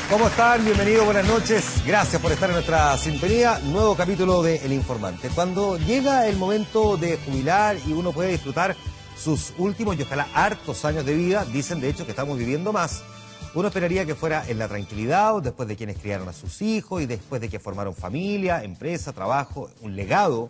¿Cómo están? Bienvenidos, buenas noches. Gracias por estar en nuestra sintonía. Nuevo capítulo de El Informante. Cuando llega el momento de jubilar y uno puede disfrutar sus últimos y ojalá hartos años de vida, dicen de hecho que estamos viviendo más. Uno esperaría que fuera en la tranquilidad, o después de quienes criaron a sus hijos y después de que formaron familia, empresa, trabajo, un legado.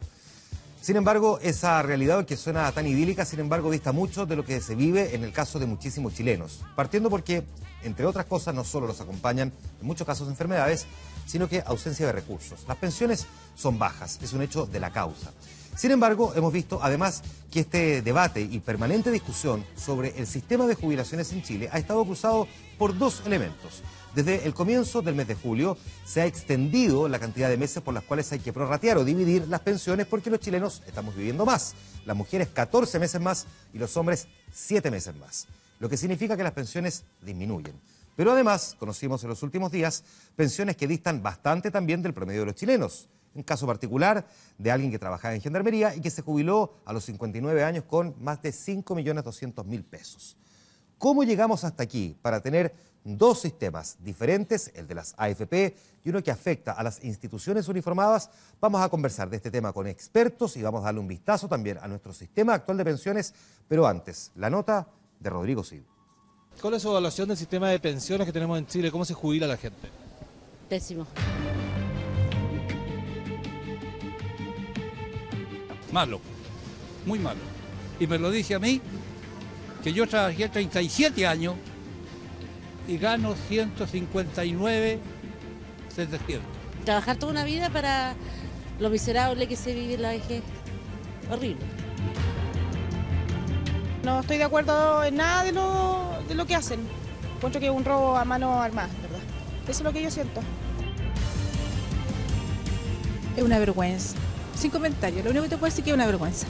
Sin embargo, esa realidad que suena tan idílica, sin embargo, dista mucho de lo que se vive en el caso de muchísimos chilenos. Partiendo porque, entre otras cosas, no solo los acompañan, en muchos casos, enfermedades, sino que ausencia de recursos. Las pensiones son bajas, es un hecho de la causa. Sin embargo, hemos visto, además, que este debate y permanente discusión sobre el sistema de jubilaciones en Chile ha estado cruzado por dos elementos. Desde el comienzo del mes de julio se ha extendido la cantidad de meses por las cuales hay que prorratear o dividir las pensiones porque los chilenos estamos viviendo más. Las mujeres 14 meses más y los hombres 7 meses más. Lo que significa que las pensiones disminuyen. Pero además, conocimos en los últimos días, pensiones que distan bastante también del promedio de los chilenos. Un caso particular de alguien que trabajaba en Gendarmería y que se jubiló a los 59 años con más de 5.200.000 pesos. ¿Cómo llegamos hasta aquí para tener dos sistemas diferentes, el de las AFP y uno que afecta a las instituciones uniformadas? Vamos a conversar de este tema con expertos y vamos a darle un vistazo también a nuestro sistema actual de pensiones, pero antes, la nota de Rodrigo Cid. ¿Cuál es su evaluación del sistema de pensiones que tenemos en Chile? ¿Cómo se jubila la gente? Pésimo. Malo, muy malo. Y me lo dije a mí, que yo trabajé 37 años y gano 159.700. Trabajar toda una vida para lo miserable que se vive en la vejez. Horrible. No estoy de acuerdo en nada de lo que hacen. Encuentro que es un robo a mano armada, ¿verdad? Eso es lo que yo siento. Es una vergüenza. Sin comentarios, lo único que te puedo decir es que es una vergüenza.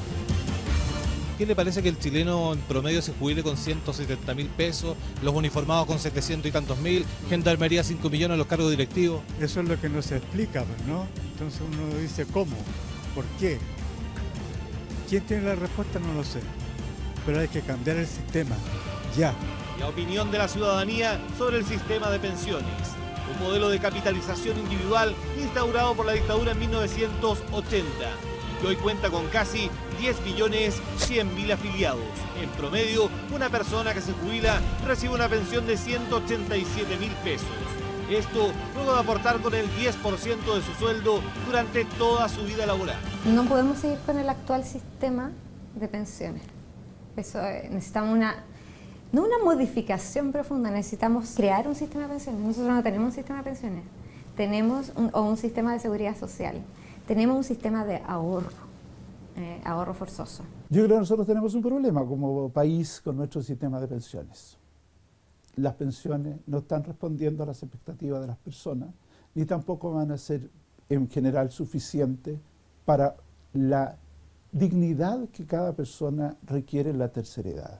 ¿Qué le parece que el chileno en promedio se jubile con 170.000 pesos, los uniformados con 700 y tantos mil, Gendarmería 5 millones, los cargos directivos? Eso es lo que no se explica, ¿no? Entonces uno dice, ¿cómo? ¿Por qué? ¿Quién tiene la respuesta? No lo sé. Pero hay que cambiar el sistema, ya. La opinión de la ciudadanía sobre el sistema de pensiones. Un modelo de capitalización individual instaurado por la dictadura en 1980 y que hoy cuenta con casi 10.100.000 afiliados. En promedio, una persona que se jubila recibe una pensión de 187.000 pesos. Esto luego de aportar con el 10% de su sueldo durante toda su vida laboral. No podemos seguir con el actual sistema de pensiones. Eso, necesitamos no una modificación profunda, necesitamos crear un sistema de pensiones. Nosotros no tenemos un sistema de pensiones, tenemos un sistema de seguridad social, tenemos un sistema de ahorro forzoso. Yo creo que nosotros tenemos un problema como país con nuestro sistema de pensiones. Las pensiones no están respondiendo a las expectativas de las personas, ni tampoco van a ser en general suficientes para la dignidad que cada persona requiere en la tercera edad.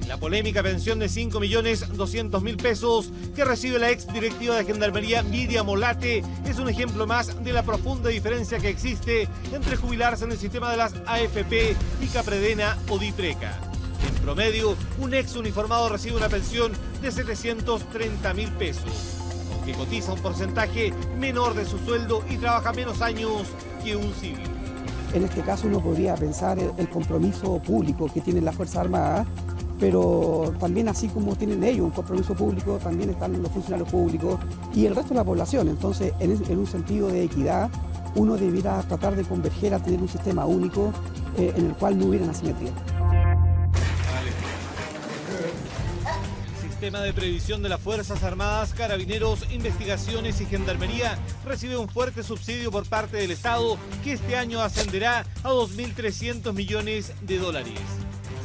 La polémica pensión de 5.200.000 pesos que recibe la ex directiva de Gendarmería Miriam Molate es un ejemplo más de la profunda diferencia que existe entre jubilarse en el sistema de las AFP y Capredena o Dipreca. En promedio, un ex uniformado recibe una pensión de 730.000 pesos, aunque cotiza un porcentaje menor de su sueldo y trabaja menos años que un civil. En este caso uno podría pensar el compromiso público que tienen las Fuerzas Armadas, pero también así como tienen ellos un compromiso público, también están los funcionarios públicos y el resto de la población. Entonces, en un sentido de equidad, uno debiera tratar de converger a tener un sistema único en el cual no hubiera asimetría. El sistema de previsión de las Fuerzas Armadas, Carabineros, Investigaciones y Gendarmería recibe un fuerte subsidio por parte del Estado que este año ascenderá a 2.300 millones de dólares.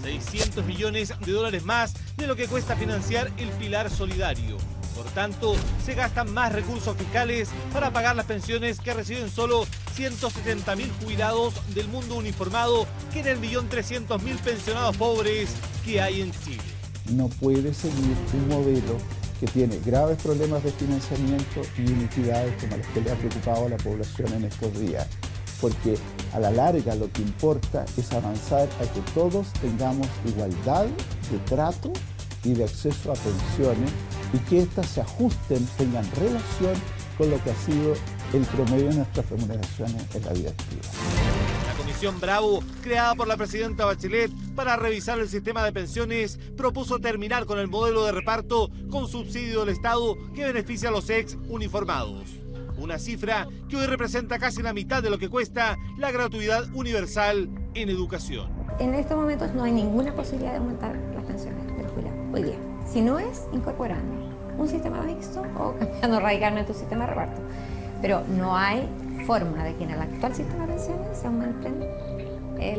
600 millones de dólares más de lo que cuesta financiar el pilar solidario. Por tanto, se gastan más recursos fiscales para pagar las pensiones que reciben solo 170.000 jubilados del mundo uniformado que en el 1.300.000 pensionados pobres que hay en Chile. No puede seguir un modelo que tiene graves problemas de financiamiento y inequidades como las que le ha preocupado a la población en estos días. Porque a la larga lo que importa es avanzar a que todos tengamos igualdad de trato y de acceso a pensiones y que éstas se ajusten, tengan relación con lo que ha sido el promedio de nuestras remuneraciones en la vida activa. La Comisión Bravo, creada por la presidenta Bachelet para revisar el sistema de pensiones, propuso terminar con el modelo de reparto con subsidio del Estado que beneficia a los ex uniformados. Una cifra que hoy representa casi la mitad de lo que cuesta la gratuidad universal en educación. En estos momentos no hay ninguna posibilidad de aumentar las pensiones de los jubilados hoy día. Si no es incorporando un sistema mixto o cambiando radicalmente un sistema de reparto. Pero no hay forma de que en el actual sistema de pensiones se aumenten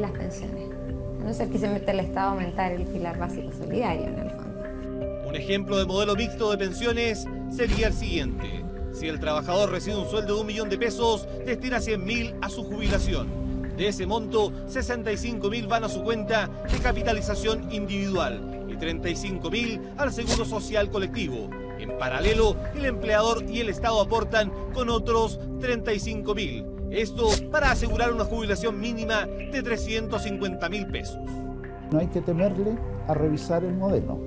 las pensiones. A no ser que se meta el Estado a aumentar el pilar básico solidario en el fondo. Un ejemplo de modelo mixto de pensiones sería el siguiente. Si el trabajador recibe un sueldo de 1 millón de pesos, destina 100.000 a su jubilación. De ese monto, 65.000 van a su cuenta de capitalización individual y 35.000 al seguro social colectivo. En paralelo, el empleador y el Estado aportan con otros 35.000. Esto para asegurar una jubilación mínima de 350.000 pesos. No hay que temerle a revisar el modelo.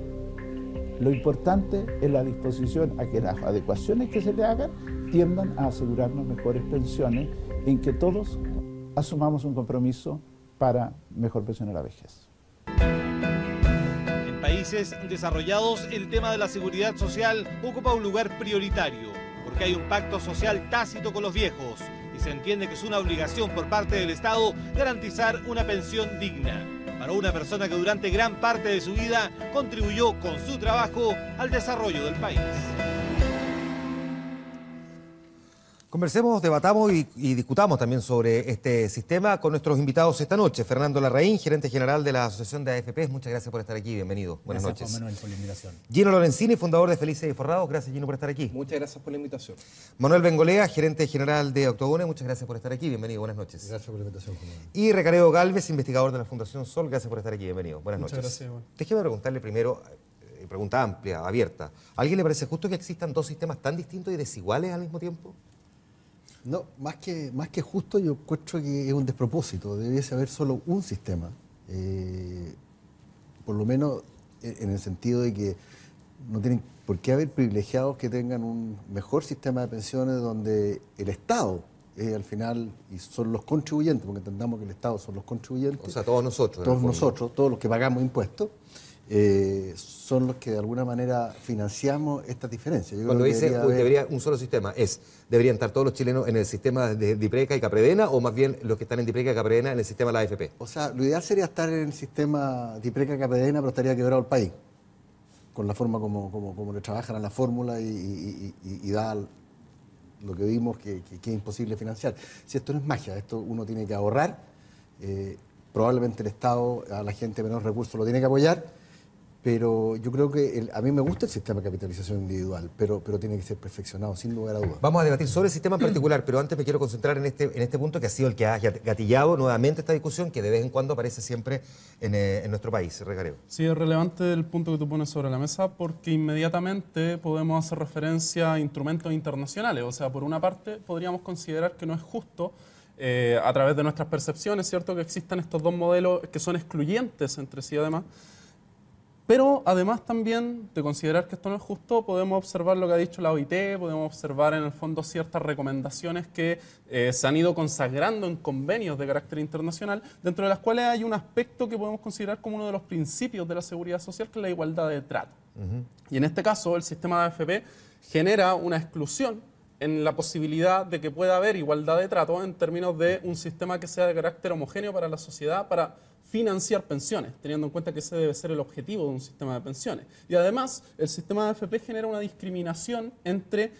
Lo importante es la disposición a que las adecuaciones que se le hagan tiendan a asegurarnos mejores pensiones, en que todos asumamos un compromiso para mejor pensión a la vejez. En países desarrollados, el tema de la seguridad social ocupa un lugar prioritario, porque hay un pacto social tácito con los viejos y se entiende que es una obligación por parte del Estado garantizar una pensión digna para una persona que durante gran parte de su vida contribuyó con su trabajo al desarrollo del país. Conversemos, debatamos y discutamos también sobre este sistema con nuestros invitados esta noche. Fernando Larraín, gerente general de la Asociación de AFPs. Muchas gracias por estar aquí. Bienvenido. Buenas noches. Gracias, Juan Manuel, por la invitación. Gino Lorenzini, fundador de Felices y Forrados. Gracias, Gino, por estar aquí. Muchas gracias por la invitación. Manuel Bengolea, gerente general de Octogone. Muchas gracias por estar aquí. Bienvenido. Buenas noches. Gracias por la invitación, Juan Manuel. Y Recareo Galvez, investigador de la Fundación Sol. Gracias por estar aquí. Bienvenido. Buenas noches. Muchas gracias, Juan. Déjeme preguntarle primero, pregunta amplia, abierta. ¿A alguien le parece justo que existan dos sistemas tan distintos y desiguales al mismo tiempo? No, más que justo, yo encuentro que es un despropósito. Debiese haber solo un sistema. Por lo menos en el sentido de que no tienen por qué haber privilegiados que tengan un mejor sistema de pensiones donde el Estado al final y son los contribuyentes, porque entendamos que el Estado son los contribuyentes. O sea, todos nosotros. Todos nosotros, todos los que pagamos impuestos. Son los que de alguna manera financiamos estas diferencias. Cuando dice debería un solo sistema, ¿deberían estar todos los chilenos en el sistema de Dipreca y Capredena o más bien los que están en Dipreca y Capredena en el sistema de la AFP? O sea, lo ideal sería estar en el sistema Dipreca y Capredena, pero estaría quebrado el país, con la forma como le trabajan a la fórmula y da lo que vimos que es imposible financiar. Si esto no es magia, esto uno tiene que ahorrar, probablemente el Estado a la gente de menor recursos lo tiene que apoyar, pero yo creo que a mí me gusta el sistema de capitalización individual, pero tiene que ser perfeccionado, sin lugar a dudas. Vamos a debatir sobre el sistema en particular, pero antes me quiero concentrar en este punto que ha sido el que ha gatillado nuevamente esta discusión, que de vez en cuando aparece siempre en nuestro país, Recareo. Sí, es relevante el punto que tú pones sobre la mesa porque inmediatamente podemos hacer referencia a instrumentos internacionales. O sea, por una parte, podríamos considerar que no es justo a través de nuestras percepciones, ¿cierto?, que existan estos dos modelos que son excluyentes entre sí además. Pero además también de considerar que esto no es justo, podemos observar lo que ha dicho la OIT, podemos observar en el fondo ciertas recomendaciones que se han ido consagrando en convenios de carácter internacional, dentro de las cuales hay un aspecto que podemos considerar como uno de los principios de la seguridad social, que es la igualdad de trato. Y en este caso, el sistema de AFP genera una exclusión en la posibilidad de que pueda haber igualdad de trato en términos de un sistema que sea de carácter homogéneo para la sociedad, para financiar pensiones, teniendo en cuenta que ese debe ser el objetivo de un sistema de pensiones. Y además, el sistema de AFP genera una discriminación entre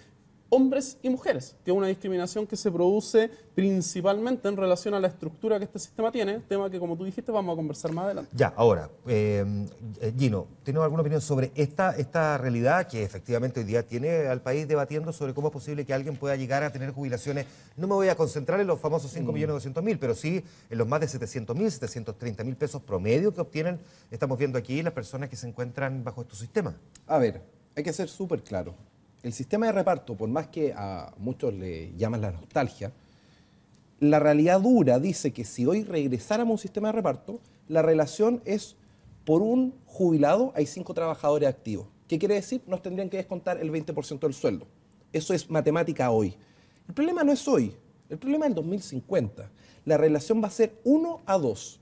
hombres y mujeres, que es una discriminación que se produce principalmente en relación a la estructura que este sistema tiene, tema que, como tú dijiste, vamos a conversar más adelante. Ya, ahora, Gino, ¿tienes alguna opinión sobre esta realidad que efectivamente hoy día tiene al país debatiendo sobre cómo es posible que alguien pueda llegar a tener jubilaciones? No me voy a concentrar en los famosos 5.200.000, pero sí en los más de 700.000, 730.000 pesos promedio que obtienen, estamos viendo aquí, las personas que se encuentran bajo estos sistemas. A ver, hay que ser súper claro. El sistema de reparto, por más que a muchos le llaman la nostalgia, la realidad dura dice que si hoy regresáramos a un sistema de reparto, la relación es por un jubilado hay 5 trabajadores activos. ¿Qué quiere decir? Nos tendrían que descontar el 20% del sueldo. Eso es matemática hoy. El problema no es hoy, el problema es el 2050. La relación va a ser 1-2.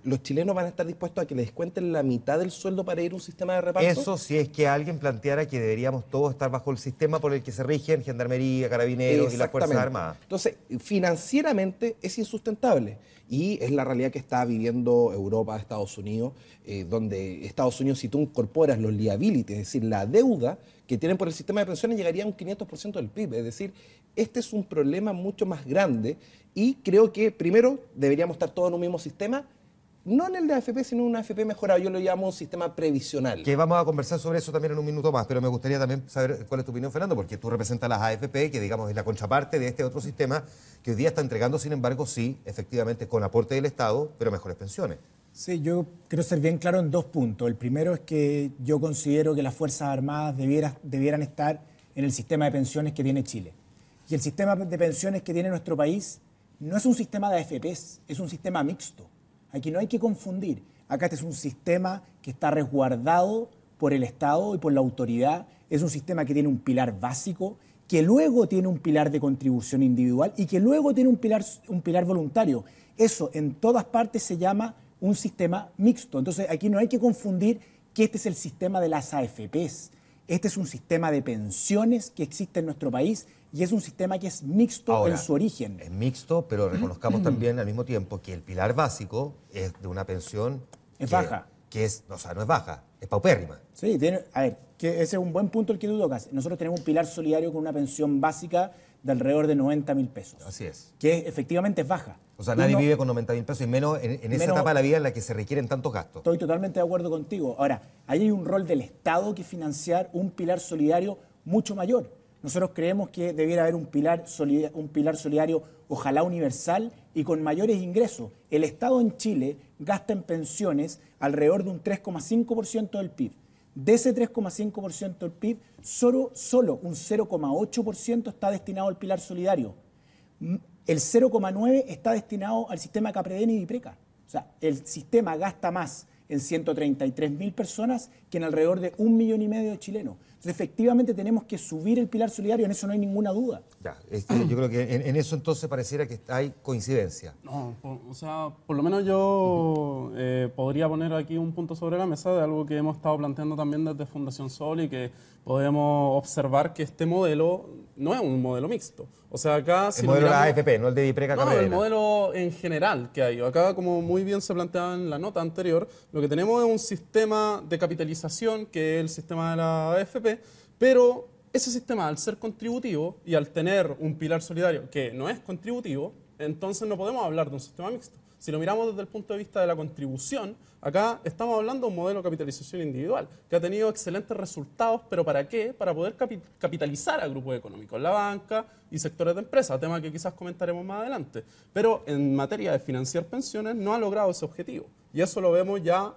Los chilenos van a estar dispuestos a que les descuenten la mitad del sueldo para ir a un sistema de reparto. Eso si es que alguien planteara que deberíamos todos estar bajo el sistema por el que se rigen Gendarmería, Carabineros y las Fuerzas Armadas. Entonces, financieramente es insustentable y es la realidad que está viviendo Europa, Estados Unidos, donde Estados Unidos, si tú incorporas los liabilities, es decir, la deuda que tienen por el sistema de pensiones, llegaría a un 500% del PIB. Es decir, este es un problema mucho más grande y creo que primero deberíamos estar todos en un mismo sistema, no en el de AFP, sino en un AFP mejorado. Yo lo llamo un sistema previsional. Que vamos a conversar sobre eso también en un minuto más, pero me gustaría también saber cuál es tu opinión, Fernando, porque tú representas las AFP, que digamos es la contraparte de este otro sistema, que hoy día está entregando, sin embargo, sí, efectivamente, con aporte del Estado, pero mejores pensiones. Sí, yo quiero ser bien claro en 2 puntos. El primero es que yo considero que las Fuerzas Armadas debieran estar en el sistema de pensiones que tiene Chile. Y el sistema de pensiones que tiene nuestro país no es un sistema de AFPs, es un sistema mixto. Aquí no hay que confundir. Acá este es un sistema que está resguardado por el Estado y por la autoridad. Es un sistema que tiene un pilar básico, que luego tiene un pilar de contribución individual y que luego tiene un pilar voluntario. Eso en todas partes se llama un sistema mixto. Entonces aquí no hay que confundir que este es el sistema de las AFPs. Este es un sistema de pensiones que existe en nuestro país y es un sistema que es mixto. Ahora, en su origen. Es mixto, pero reconozcamos también al mismo tiempo que el pilar básico es de una pensión baja. Que es, o sea, no es baja, es paupérrima. Sí, a ver, que ese es un buen punto el que tú tocas. Nosotros tenemos un pilar solidario con una pensión básica de alrededor de 90.000 pesos. Así es. Que efectivamente es baja. O sea, nadie vive con 90.000 pesos y menos en esa etapa de la vida en la que se requieren tantos gastos. Estoy totalmente de acuerdo contigo. Ahora, ahí hay un rol del Estado que financiar un pilar solidario mucho mayor. Nosotros creemos que debiera haber un pilar solidario, ojalá universal y con mayores ingresos. El Estado en Chile gasta en pensiones alrededor de un 3,5% del PIB. De ese 3,5% del PIB, solo un 0,8% está destinado al pilar solidario. El 0,9% está destinado al sistema Capredena y Dipreca. O sea, el sistema gasta más en 133.000 personas que en alrededor de 1,5 millones de chilenos. Entonces, efectivamente, tenemos que subir el pilar solidario, en eso no hay ninguna duda. Ya, yo creo que en eso entonces pareciera que hay coincidencia. No, o sea, por lo menos yo podría poner aquí un punto sobre la mesa de algo que hemos estado planteando también desde Fundación Sol y que podemos observar que este modelo no es un modelo mixto. O sea, acá... El modelo de la AFP, no el de Dipreca Capredena. No, el modelo en general que hay. Acá, como muy bien se planteaba en la nota anterior, lo que tenemos es un sistema de capitalización, que es el sistema de la AFP, pero ese sistema, al ser contributivo y al tener un pilar solidario que no es contributivo, entonces no podemos hablar de un sistema mixto. Si lo miramos desde el punto de vista de la contribución, acá estamos hablando de un modelo de capitalización individual que ha tenido excelentes resultados, pero ¿para qué? Para poder capitalizar a grupos económicos, la banca y sectores de empresas, tema que quizás comentaremos más adelante. Pero en materia de financiar pensiones no ha logrado ese objetivo. Y eso lo vemos ya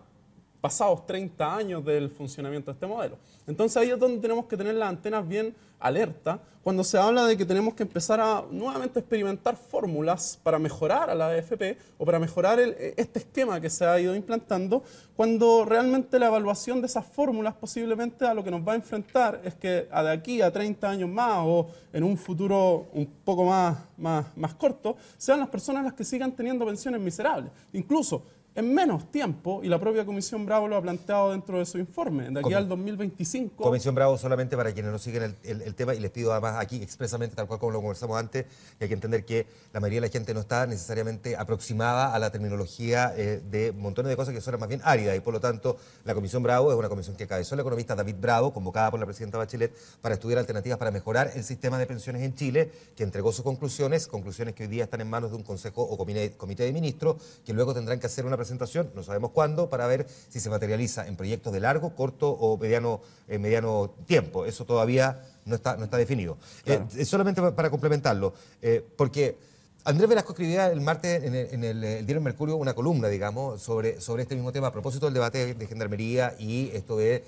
pasados 30 años del funcionamiento de este modelo. Entonces ahí es donde tenemos que tener las antenas bien alerta cuando se habla de que tenemos que empezar a nuevamente experimentar fórmulas para mejorar a la AFP o para mejorar este esquema que se ha ido implantando, cuando realmente la evaluación de esas fórmulas posiblemente a lo que nos va a enfrentar es que de aquí a 30 años más o en un futuro un poco más corto, sean las personas las que sigan teniendo pensiones miserables. Incluso en menos tiempo, y la propia Comisión Bravo lo ha planteado dentro de su informe, de aquí al 2025. Comisión Bravo, solamente para quienes no siguen el tema, y les pido además aquí expresamente, tal cual como lo conversamos antes, que hay que entender que la mayoría de la gente no está necesariamente aproximada a la terminología de montones de cosas que son más bien áridas, y por lo tanto la Comisión Bravo es una comisión que encabezó el economista David Bravo, convocada por la presidenta Bachelet, para estudiar alternativas para mejorar el sistema de pensiones en Chile, que entregó sus conclusiones que hoy día están en manos de un consejo o comité de ministros, que luego tendrán que hacer una presentación, no sabemos cuándo, para ver si se materializa en proyectos de largo, corto o mediano tiempo. Eso todavía no está definido. Claro. Solamente para complementarlo, porque Andrés Velasco escribía el martes en el diario Mercurio una columna, digamos, sobre este mismo tema, a propósito del debate de Gendarmería y esto de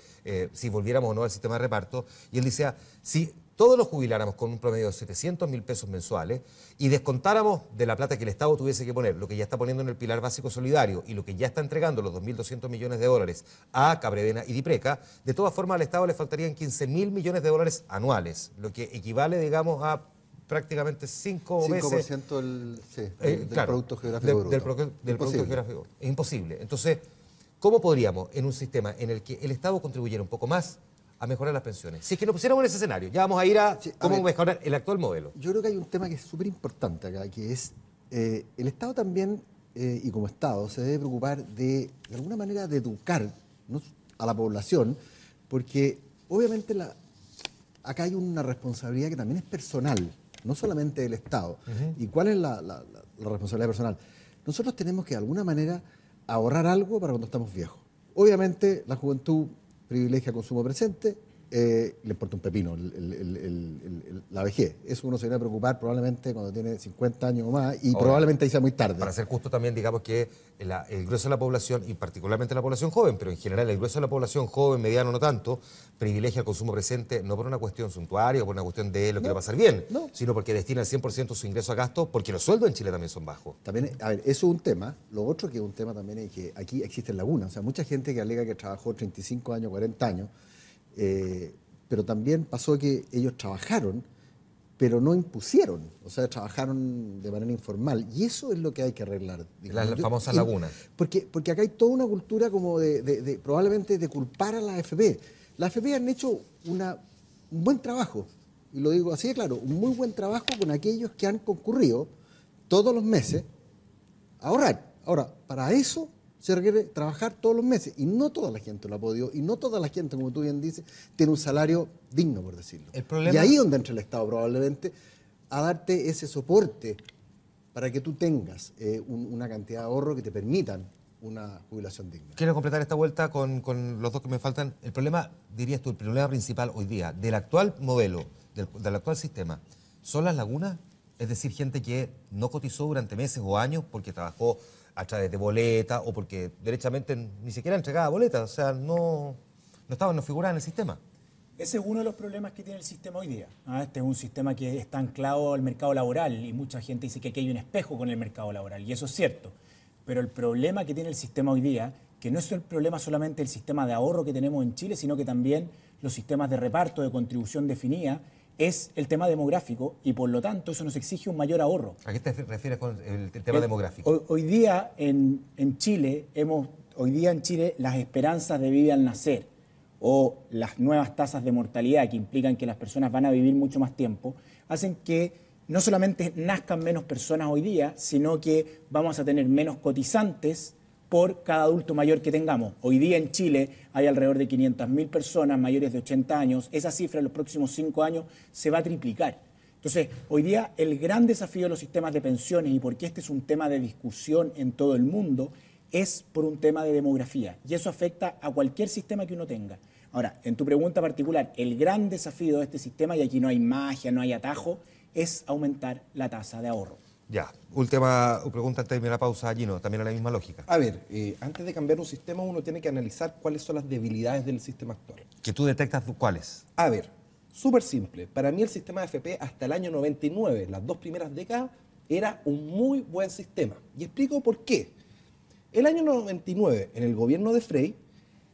si volviéramos o no al sistema de reparto, y él decía, si todos nos jubiláramos con un promedio de 700.000 pesos mensuales y descontáramos de la plata que el Estado tuviese que poner, lo que ya está poniendo en el pilar básico solidario y lo que ya está entregando, los 2.200 millones de dólares a Cabredena y Dipreca, de todas formas al Estado le faltarían 15.000 millones de dólares anuales, lo que equivale, digamos, a prácticamente 5 veces... 5% del claro, Producto Geográfico Bruto. Del Producto Geográfico. Es imposible. Entonces, ¿cómo podríamos, en un sistema en el que el Estado contribuyera un poco más a mejorar las pensiones? Si es que nos pusiéramos en ese escenario, ya vamos a ir a cómo mejorar el actual modelo. Yo creo que hay un tema que es súper importante acá, que es el Estado también, y como Estado, se debe preocupar de alguna manera, de educar, ¿no?, a la población, porque obviamente acá hay una responsabilidad que también es personal, no solamente del Estado. ¿Y cuál es la responsabilidad personal? Nosotros tenemos que de alguna manera ahorrar algo para cuando estamos viejos. Obviamente la juventud privilegia consumo presente, le importa un pepino la vejez. Eso uno se viene a preocupar probablemente cuando tiene 50 años o más y ahora, probablemente ahí sea muy tarde. Para ser justo también, digamos que el grueso de la población, y particularmente la población joven, pero en general el grueso de la población joven, mediano, no tanto, privilegia el consumo presente no por una cuestión suntuaria o por una cuestión de lo que le va a pasar bien, sino porque destina el 100% de su ingreso a gastos, porque los sueldos en Chile también son bajos. También, a ver, eso es un tema. Lo otro que es un tema también es que aquí existen lagunas. O sea, mucha gente que alega que trabajó 35 años, 40 años, pero también pasó que ellos trabajaron, pero no impusieron, o sea, trabajaron de manera informal, y eso es lo que hay que arreglar. Las famosas lagunas. Porque acá hay toda una cultura como probablemente de culpar a la AFP. Las AFP han hecho un buen trabajo, y lo digo así de claro, un muy buen trabajo con aquellos que han concurrido todos los meses a ahorrar. Ahora, para eso se requiere trabajar todos los meses, y no toda la gente lo ha podido, y no toda la gente, como tú bien dices, tiene un salario digno, por decirlo. Y ahí es donde entra el Estado probablemente a darte ese soporte para que tú tengas una cantidad de ahorro que te permitan una jubilación digna. Quiero completar esta vuelta con los dos que me faltan. El problema, dirías tú, el problema principal hoy día del actual modelo, del actual sistema, ¿son las lagunas? Es decir, gente que no cotizó durante meses o años porque trabajó a través de boletas o porque derechamente ni siquiera entregaba boletas, o sea, no figuraba en el sistema. Ese es uno de los problemas que tiene el sistema hoy día. Este es un sistema que está anclado al mercado laboral y mucha gente dice que aquí hay un espejo con el mercado laboral, y eso es cierto. Pero el problema que tiene el sistema hoy día, que no es el problema solamente del sistema de ahorro que tenemos en Chile, sino que también los sistemas de reparto, de contribución definida, es el tema demográfico, y por lo tanto eso nos exige un mayor ahorro. ¿A qué te refieres con el tema demográfico? Hoy día en Chile las esperanzas de vida al nacer o las nuevas tasas de mortalidad que implican que las personas van a vivir mucho más tiempo, hacen que no solamente nazcan menos personas hoy día, sino que vamos a tener menos cotizantes por cada adulto mayor que tengamos. Hoy día en Chile hay alrededor de 500.000 personas mayores de 80 años. Esa cifra en los próximos 5 años se va a triplicar. Entonces, hoy día el gran desafío de los sistemas de pensiones, y porque este es un tema de discusión en todo el mundo, es por un tema de demografía. Y eso afecta a cualquier sistema que uno tenga. Ahora, en tu pregunta particular, el gran desafío de este sistema, y aquí no hay magia, no hay atajo, es aumentar la tasa de ahorro. Ya, última pregunta antes de la pausa, Gino, también a la misma lógica. A ver, antes de cambiar un sistema uno tiene que analizar cuáles son las debilidades del sistema actual. ¿Que tú detectas cuáles? A ver, súper simple. Para mí el sistema de AFP hasta el año 99, las 2 primeras décadas, era un muy buen sistema. Y explico por qué. El año 99, en el gobierno de Frey,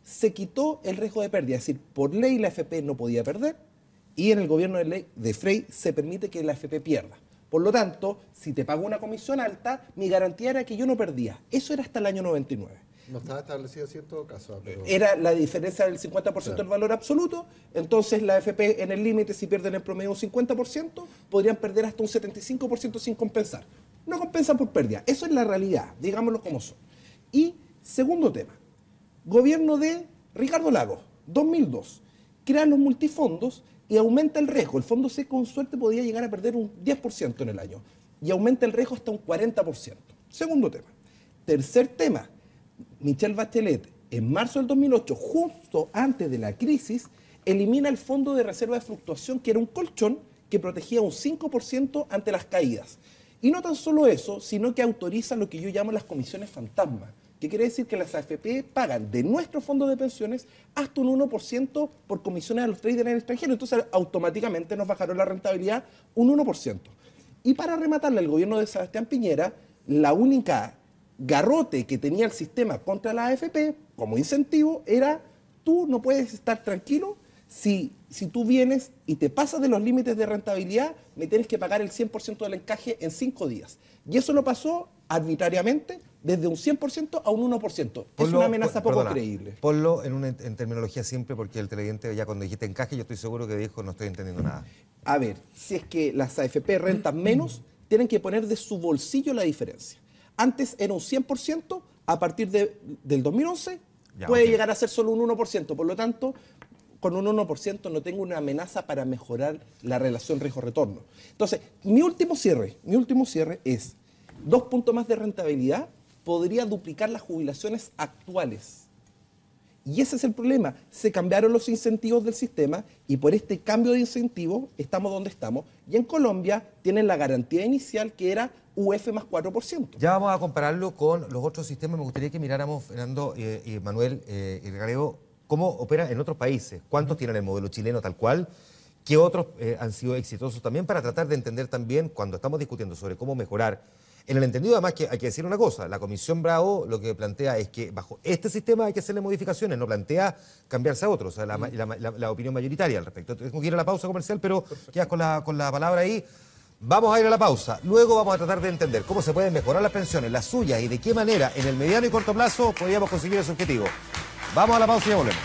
se quitó el riesgo de pérdida. Es decir, por ley la AFP no podía perder, y en el gobierno de Frey se permite que la AFP pierda. Por lo tanto, si te pago una comisión alta, mi garantía era que yo no perdía. Eso era hasta el año 99. No estaba establecido así en todo caso. Pero... Era la diferencia del 50% del valor absoluto. Entonces la AFP en el límite, si pierden en promedio un 50%, podrían perder hasta un 75% sin compensar. No compensan por pérdida. Eso es la realidad, digámoslo como son. Y segundo tema, gobierno de Ricardo Lagos, 2002. Crean los multifondos y aumenta el riesgo. El fondo C con suerte podía llegar a perder un 10% en el año. Y aumenta el riesgo hasta un 40%. Segundo tema. Tercer tema. Michelle Bachelet, en marzo del 2008, justo antes de la crisis, elimina el fondo de reserva de fluctuación, que era un colchón que protegía un 5% ante las caídas. Y no tan solo eso, sino que autoriza lo que yo llamo las comisiones fantasma, que quiere decir que las AFP pagan de nuestros fondos de pensiones hasta un 1% por comisiones a los traders en el extranjero. Entonces, automáticamente nos bajaron la rentabilidad un 1%. Y para rematarle al gobierno de Sebastián Piñera, la única garrote que tenía el sistema contra la AFP como incentivo era: tú no puedes estar tranquilo si tú vienes y te pasas de los límites de rentabilidad, me tienes que pagar el 100% del encaje en 5 días. Y eso lo pasó arbitrariamente desde un 100% a un 1%. Es una amenaza poco creíble. Ponlo en terminología simple, porque el televidente, ya cuando dijiste encaje, yo estoy seguro que dijo: no estoy entendiendo nada. A ver, si es que las AFP rentan menos, tienen que poner de su bolsillo la diferencia. Antes era un 100%, a partir del 2011 puede llegar a ser solo un 1%. Por lo tanto, con un 1% no tengo una amenaza para mejorar la relación riesgo-retorno. Entonces, mi último cierre es: 2 puntos más de rentabilidad podría duplicar las jubilaciones actuales. Y ese es el problema. Se cambiaron los incentivos del sistema y por este cambio de incentivos estamos donde estamos. Y en Colombia tienen la garantía inicial, que era UF más 4%. Ya vamos a compararlo con los otros sistemas. Me gustaría que miráramos, Fernando y Manuel Gareo, cómo opera en otros países. ¿Cuántos tienen el modelo chileno tal cual? ¿Qué otros han sido exitosos también? Para tratar de entender también, cuando estamos discutiendo sobre cómo mejorar. En el entendido, además, que hay que decir una cosa: la Comisión Bravo lo que plantea es que bajo este sistema hay que hacerle modificaciones, no plantea cambiarse a otro, o sea, la opinión mayoritaria al respecto. Tengo que ir a la pausa comercial, pero quedas con la palabra ahí. Vamos a ir a la pausa, luego vamos a tratar de entender cómo se pueden mejorar las pensiones, las suyas, y de qué manera en el mediano y corto plazo podríamos conseguir ese objetivo. Vamos a la pausa y ya volvemos.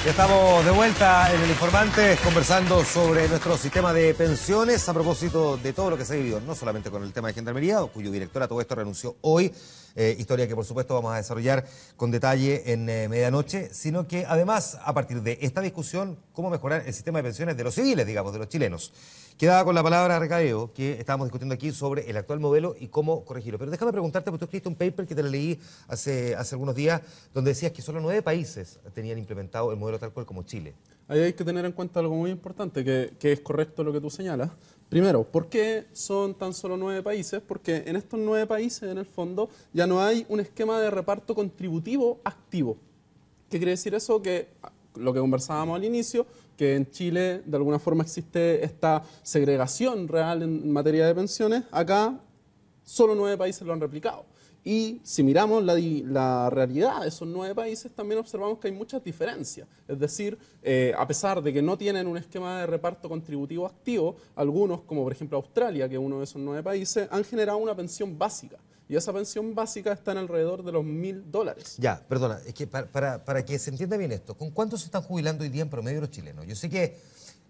Ya estamos de vuelta en El Informante conversando sobre nuestro sistema de pensiones a propósito de todo lo que se ha vivido, no solamente con el tema de Gendarmería, cuyo director a todo esto renunció hoy, historia que por supuesto vamos a desarrollar con detalle en medianoche, sino que además, a partir de esta discusión, cómo mejorar el sistema de pensiones de los civiles, digamos, de los chilenos. Quedaba con la palabra Recadeo, que estábamos discutiendo aquí sobre el actual modelo y cómo corregirlo. Pero déjame preguntarte, porque tú escribiste un paper que te lo leí hace algunos días, donde decías que solo 9 países tenían implementado el modelo tal cual como Chile. Ahí hay que tener en cuenta algo muy importante, que es correcto lo que tú señalas. Primero, ¿por qué son tan solo 9 países? Porque en estos 9 países, en el fondo, ya no hay un esquema de reparto contributivo activo. ¿Qué quiere decir eso? Que lo que conversábamos al inicio, que en Chile de alguna forma existe esta segregación real en materia de pensiones. Acá solo 9 países lo han replicado. Y si miramos la realidad de esos 9 países, también observamos que hay muchas diferencias. Es decir, a pesar de que no tienen un esquema de reparto contributivo activo, algunos, como por ejemplo Australia, que es uno de esos 9 países, han generado una pensión básica. Y esa pensión básica está en alrededor de los $1.000. Ya, perdona, es que para que se entienda bien esto, ¿con cuánto se están jubilando hoy día en promedio los chilenos? Yo sé que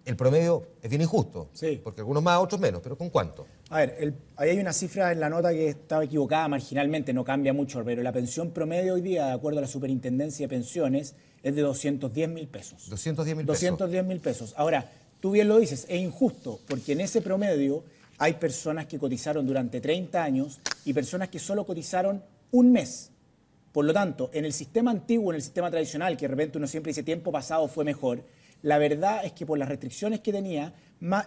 el promedio es bien injusto, sí, porque algunos más, otros menos, pero ¿con cuánto? A ver, ahí hay una cifra en la nota que estaba equivocada marginalmente, no cambia mucho, pero la pensión promedio hoy día, de acuerdo a la Superintendencia de Pensiones, es de 210.000 pesos. 210.000 pesos. 210.000 pesos. Ahora, tú bien lo dices, es injusto, porque en ese promedio hay personas que cotizaron durante 30 años y personas que solo cotizaron un mes. Por lo tanto, en el sistema antiguo, en el sistema tradicional, que de repente uno siempre dice tiempo pasado fue mejor, la verdad es que por las restricciones que tenía,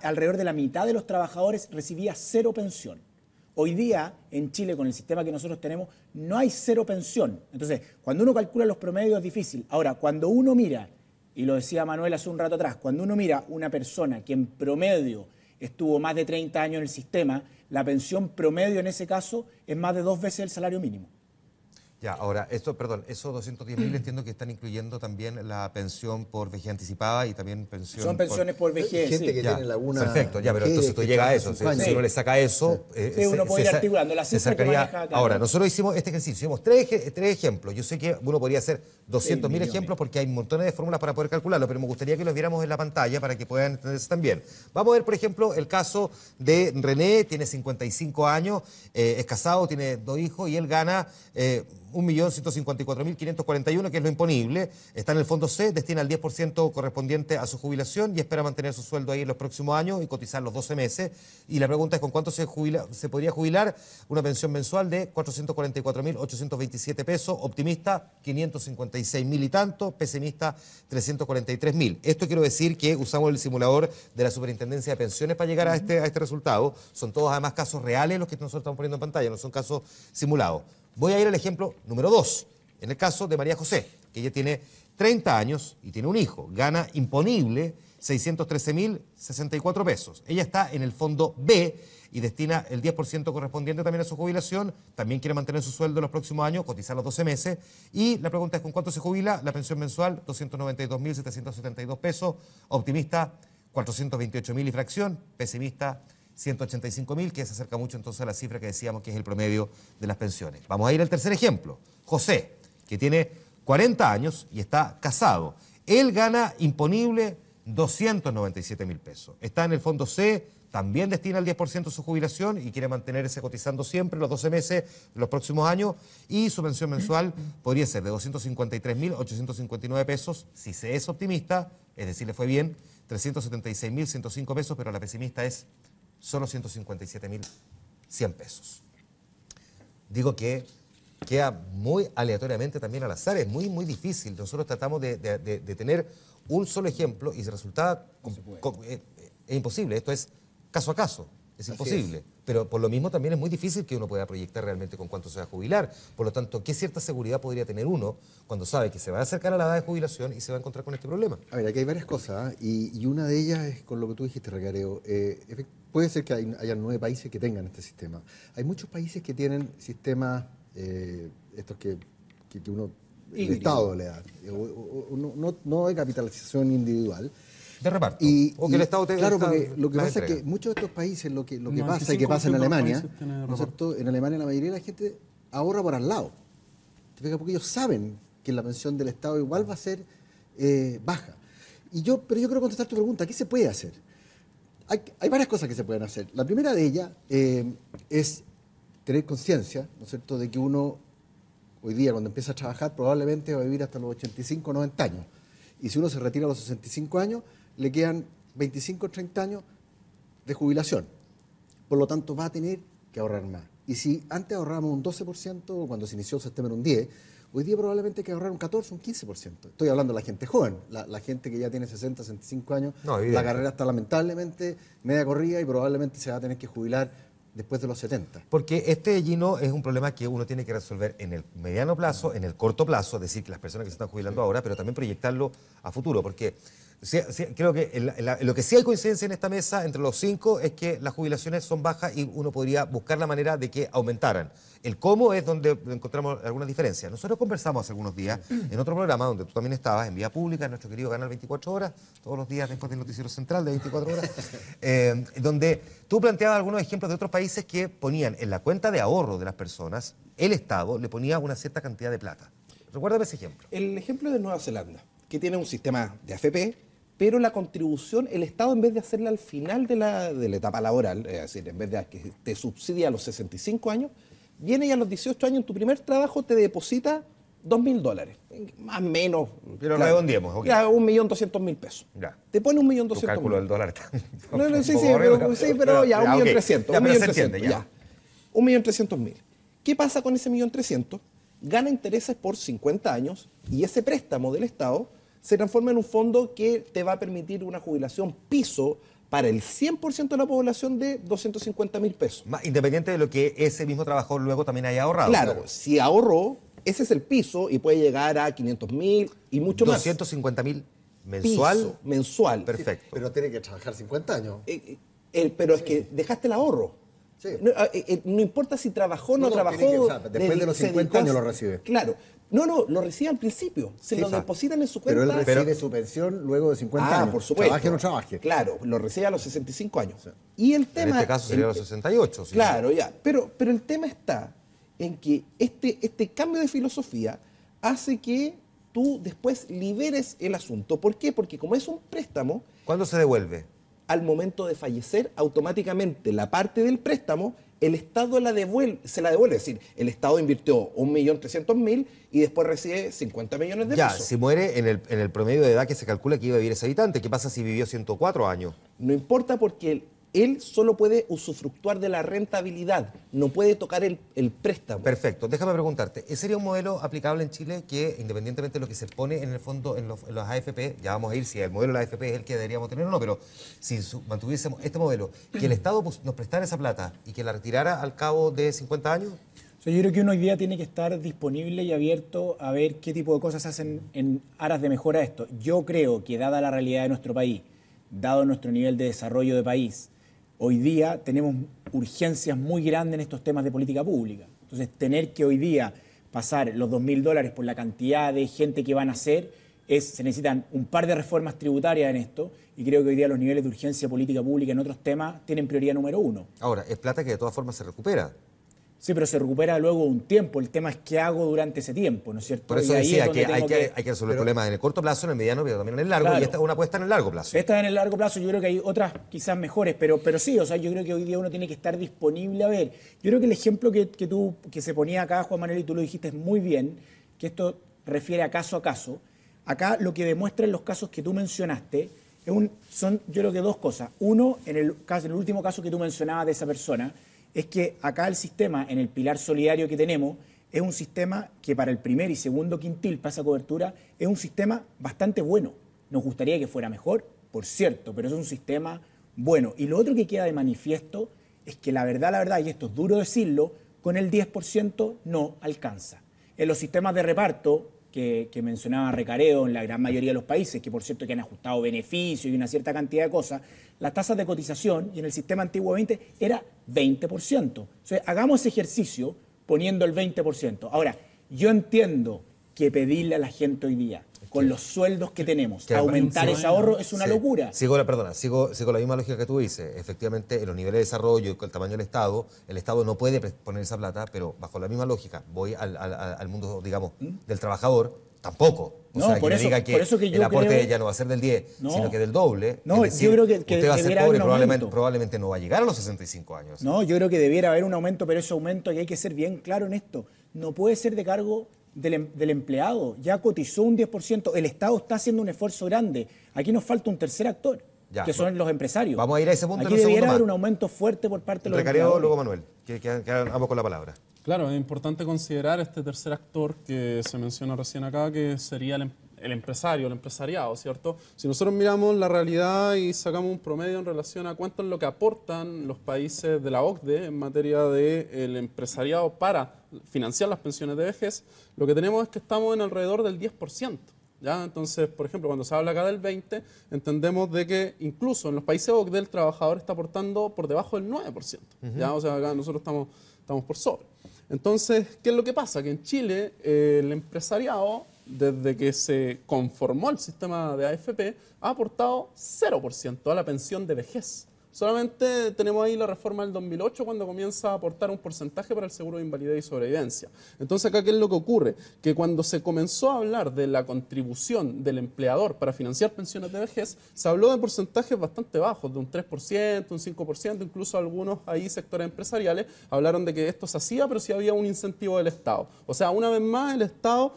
alrededor de la mitad de los trabajadores recibía 0 pensión. Hoy día, en Chile, con el sistema que nosotros tenemos, no hay 0 pensión. Entonces, cuando uno calcula los promedios es difícil. Ahora, cuando uno mira, y lo decía Manuel hace un rato atrás, cuando uno mira una persona que en promedio estuvo más de 30 años en el sistema, la pensión promedio en ese caso es más de 2 veces el salario mínimo. Ya, ahora, esos 210.000 entiendo que están incluyendo también la pensión por vejez anticipada y también pensión... Son pensiones por vejez, gente sí. que tiene laguna... Perfecto, ya, pero entonces tú llegas a eso. Si uno le saca eso... Sí, uno puede ir articulando la cifra que maneja acá. Ahora, nosotros hicimos este ejercicio, hicimos tres ejemplos. Yo sé que uno podría hacer 200.000 ejemplos porque hay montones de fórmulas para poder calcularlo, pero me gustaría que los viéramos en la pantalla para que puedan entenderse también. Vamos a ver, por ejemplo, el caso de René, tiene 55 años, es casado, tiene 2 hijos y él gana... 1.154.541, que es lo imponible. Está en el fondo C, destina el 10% correspondiente a su jubilación y espera mantener su sueldo ahí en los próximos años y cotizar los 12 meses. Y la pregunta es con cuánto se podría jubilar. Una pensión mensual de 444.827 pesos, optimista 556.000 y tanto, pesimista 343.000. Esto quiero decir que usamos el simulador de la Superintendencia de Pensiones para llegar a este resultado. Son todos además casos reales los que nosotros estamos poniendo en pantalla, no son casos simulados. Voy a ir al ejemplo número 2, en el caso de María José, que ella tiene 30 años y tiene un hijo, gana imponible 613.064 pesos. Ella está en el fondo B y destina el 10% correspondiente también a su jubilación, también quiere mantener su sueldo en los próximos años, cotizar los 12 meses, y la pregunta es ¿con cuánto se jubila? La pensión mensual, 292.772 pesos, optimista 428.000 y fracción, pesimista 185.000, que se acerca mucho entonces a la cifra que decíamos que es el promedio de las pensiones. Vamos a ir al tercer ejemplo. José, que tiene 40 años y está casado. Él gana imponible 297.000 pesos. Está en el fondo C, también destina el 10% de su jubilación y quiere mantenerse cotizando siempre los 12 meses de los próximos años, y su pensión mensual podría ser de 253.859 pesos, si se es optimista, es decir, le fue bien, 376.105 pesos, pero la pesimista es solo 157.100 pesos. Digo que queda muy aleatoriamente también al azar, es muy, muy difícil. Nosotros tratamos de tener un solo ejemplo y resulta es imposible. Esto es caso a caso, es imposible. Pero por lo mismo también es muy difícil que uno pueda proyectar realmente con cuánto se va a jubilar. Por lo tanto, ¿qué cierta seguridad podría tener uno cuando sabe que se va a acercar a la edad de jubilación y se va a encontrar con este problema? A ver, aquí hay varias cosas, y una de ellas es con lo que tú dijiste, Recareo. Puede ser que haya 9 países que tengan este sistema. Hay muchos países que tienen sistemas, estos que uno, el Estado le da, no de capitalización individual. De reparto. O que el Estado claro, porque lo que pasa es que muchos de estos países, lo que pasa y que pasa en Alemania, ¿no es cierto? En Alemania la mayoría de la gente ahorra por al lado. Porque ellos saben que la pensión del Estado igual va a ser baja. Pero yo quiero contestar tu pregunta, ¿qué se puede hacer? Hay varias cosas que se pueden hacer. La primera de ellas es tener conciencia, ¿no es cierto?, de que uno hoy día cuando empieza a trabajar probablemente va a vivir hasta los 85 o 90 años. Y si uno se retira a los 65 años, le quedan 25 o 30 años de jubilación. Por lo tanto, va a tener que ahorrar más. Y si antes ahorrábamos un 12%, cuando se inició el sistema era un 10%, hoy día probablemente hay que ahorrar un 14, un 15%. Estoy hablando de la gente joven, la gente que ya tiene 60, 65 años. La carrera está lamentablemente media corrida y probablemente se va a tener que jubilar después de los 70. Porque este, Gino, es un problema que uno tiene que resolver en el mediano plazo, en el corto plazo, es decir, que las personas que se están jubilando ahora, pero también proyectarlo a futuro, porque creo que lo que sí hay coincidencia en esta mesa entre los 5 es que las jubilaciones son bajas y uno podría buscar la manera de que aumentaran. El cómo es donde encontramos algunas diferencias. Nosotros conversamos hace algunos días en otro programa donde tú también estabas, en Vía Pública, en nuestro querido canal 24 horas, todos los días después del noticiero central de 24 horas, donde tú planteabas algunos ejemplos de otros países que ponían en la cuenta de ahorro de las personas, el Estado le ponía una cierta cantidad de plata. Recuérdame ese ejemplo. El ejemplo de Nueva Zelanda, que tiene un sistema de AFP, pero la contribución, el Estado, en vez de hacerla al final de la etapa laboral, es decir, en vez de que te subsidia a los 65 años, viene y a los 18 años en tu primer trabajo te deposita $2.000, más o menos. Pero redondeemos, ok. Ya, 1.200.000 pesos. Ya. Te pone 1.200.000. Tu cálculo del dólar está... pero ya, 1.300.000. Ya, pero se entiende, ya. 1.300.000. ¿Qué pasa con ese 1.300.000? Gana intereses por 50 años y ese préstamo del Estado se transforma en un fondo que te va a permitir una jubilación piso para el 100% de la población de 250.000 pesos. Independiente de lo que ese mismo trabajador luego también haya ahorrado. Claro, si ahorró, ese es el piso y puede llegar a 500.000 y mucho más. 250.000 mensual. Piso, mensual. Perfecto. Sí, pero tiene que trabajar 50 años. Pero es que dejaste el ahorro. Sí. No importa si trabajó o no trabajó. Después de los 50 años lo recibe. Claro. No, lo recibe al principio. Se lo depositan en su cuenta. Pero él recibe su pensión luego de 50 años. Por supuesto. Trabaje o no trabaje. Claro, lo recibe a los 65 años. Sí. Y el tema... En este caso sería a los 68. ¿Sí? Claro, ya. Pero el tema está en que este cambio de filosofía hace que tú después liberes el asunto. ¿Por qué? Porque como es un préstamo... ¿Cuándo se devuelve? Al momento de fallecer, automáticamente la parte del préstamo el Estado se la devuelve. Es decir, el Estado invirtió 1.300.000 y después recibe 50 millones de pesos. Si muere en el promedio de edad que se calcula que iba a vivir ese habitante, ¿qué pasa si vivió 104 años? No importa porque él solo puede usufructuar de la rentabilidad, no puede tocar el préstamo. Perfecto. Déjame preguntarte, ¿sería un modelo aplicable en Chile que, independientemente de lo que se pone en el fondo en los AFP, ya vamos a ir si el modelo de la AFP es el que deberíamos tener o no, pero si mantuviésemos este modelo, que el Estado nos prestara esa plata y que la retirara al cabo de 50 años? O sea, yo creo que uno hoy día tiene que estar disponible y abierto a ver qué tipo de cosas hacen en aras de mejora a esto. Yo creo que dada la realidad de nuestro país, dado nuestro nivel de desarrollo de país, hoy día tenemos urgencias muy grandes en estos temas de política pública. Entonces, tener que hoy día pasar los $2.000 por la cantidad de gente que van a hacer, se necesitan un par de reformas tributarias en esto, y creo que hoy día los niveles de urgencia política pública en otros temas tienen prioridad número 1. Ahora, es plata que de todas formas se recupera. Sí, pero se recupera luego un tiempo. El tema es qué hago durante ese tiempo, ¿no es cierto? Por eso decía que hay que resolver problemas en el corto plazo, en el mediano, pero también en el largo, claro. Y esta es una apuesta en el largo plazo. Esta en el largo plazo, yo creo que hay otras quizás mejores, pero sí, o sea, yo creo que hoy día uno tiene que estar disponible a ver. Yo creo que el ejemplo que se ponía acá, Juan Manuel, y tú lo dijiste muy bien, que esto refiere a caso. Acá lo que demuestra en los casos que tú mencionaste son, yo creo que dos cosas. Uno, en el último caso que tú mencionabas de esa persona, es que acá el sistema, en el pilar solidario que tenemos, es un sistema que para el primer y segundo quintil, para esa cobertura, es un sistema bastante bueno. Nos gustaría que fuera mejor, por cierto, pero es un sistema bueno. Y lo otro que queda de manifiesto es que la verdad, y esto es duro decirlo, con el 10% no alcanza. En los sistemas de reparto que mencionaba Recareo en la gran mayoría de los países, que por cierto que han ajustado beneficios y una cierta cantidad de cosas, las tasas de cotización, y en el sistema antiguo 20, era 20%. Entonces, hagamos ese ejercicio poniendo el 20%. Ahora, yo entiendo que pedirle a la gente hoy día, con los sueldos que tenemos, aumentar ese ahorro es una locura. Sigo la misma lógica que tú dices. Efectivamente, en los niveles de desarrollo y con el tamaño del Estado, el Estado no puede poner esa plata, pero bajo la misma lógica, voy al mundo, digamos, del trabajador, tampoco. O sea, por eso que el aporte ya no va a ser del 10, sino que del doble. No, es decir, yo creo que usted va a ser pobre y probablemente no va a llegar a los 65 años. No, yo creo que debiera haber un aumento, pero ese aumento, y hay que ser bien claro en esto, no puede ser de cargo del empleado. Ya cotizó un 10%, el Estado está haciendo un esfuerzo grande. Aquí nos falta un tercer actor, que son los empresarios. Vamos a ir a ese punto. Aquí debiera haber un aumento fuerte por parte de los empleadores. Luego Manuel, que vamos con la palabra. Claro, es importante considerar este tercer actor que se menciona recién acá, que sería el empresario, el empresariado, ¿cierto? Si nosotros miramos la realidad y sacamos un promedio en relación a cuánto es lo que aportan los países de la OCDE en materia del empresariado para financiar las pensiones de vejez, lo que tenemos es que estamos en alrededor del 10%. ¿Ya? Entonces, por ejemplo, cuando se habla acá del 20%, entendemos de que incluso en los países OCDE el trabajador está aportando por debajo del 9%. ¿Ya? O sea, acá nosotros estamos por sobre. Entonces, ¿qué es lo que pasa? Que en Chile el empresariado, desde que se conformó el sistema de AFP, ha aportado 0% a la pensión de vejez. Solamente tenemos ahí la reforma del 2008 cuando comienza a aportar un porcentaje para el seguro de invalidez y sobrevivencia. Entonces, acá, ¿qué es lo que ocurre? Que cuando se comenzó a hablar de la contribución del empleador para financiar pensiones de vejez, se habló de porcentajes bastante bajos, de un 3%, un 5%, incluso algunos ahí sectores empresariales hablaron de que esto se hacía, pero sí había un incentivo del Estado. O sea, una vez más, el Estado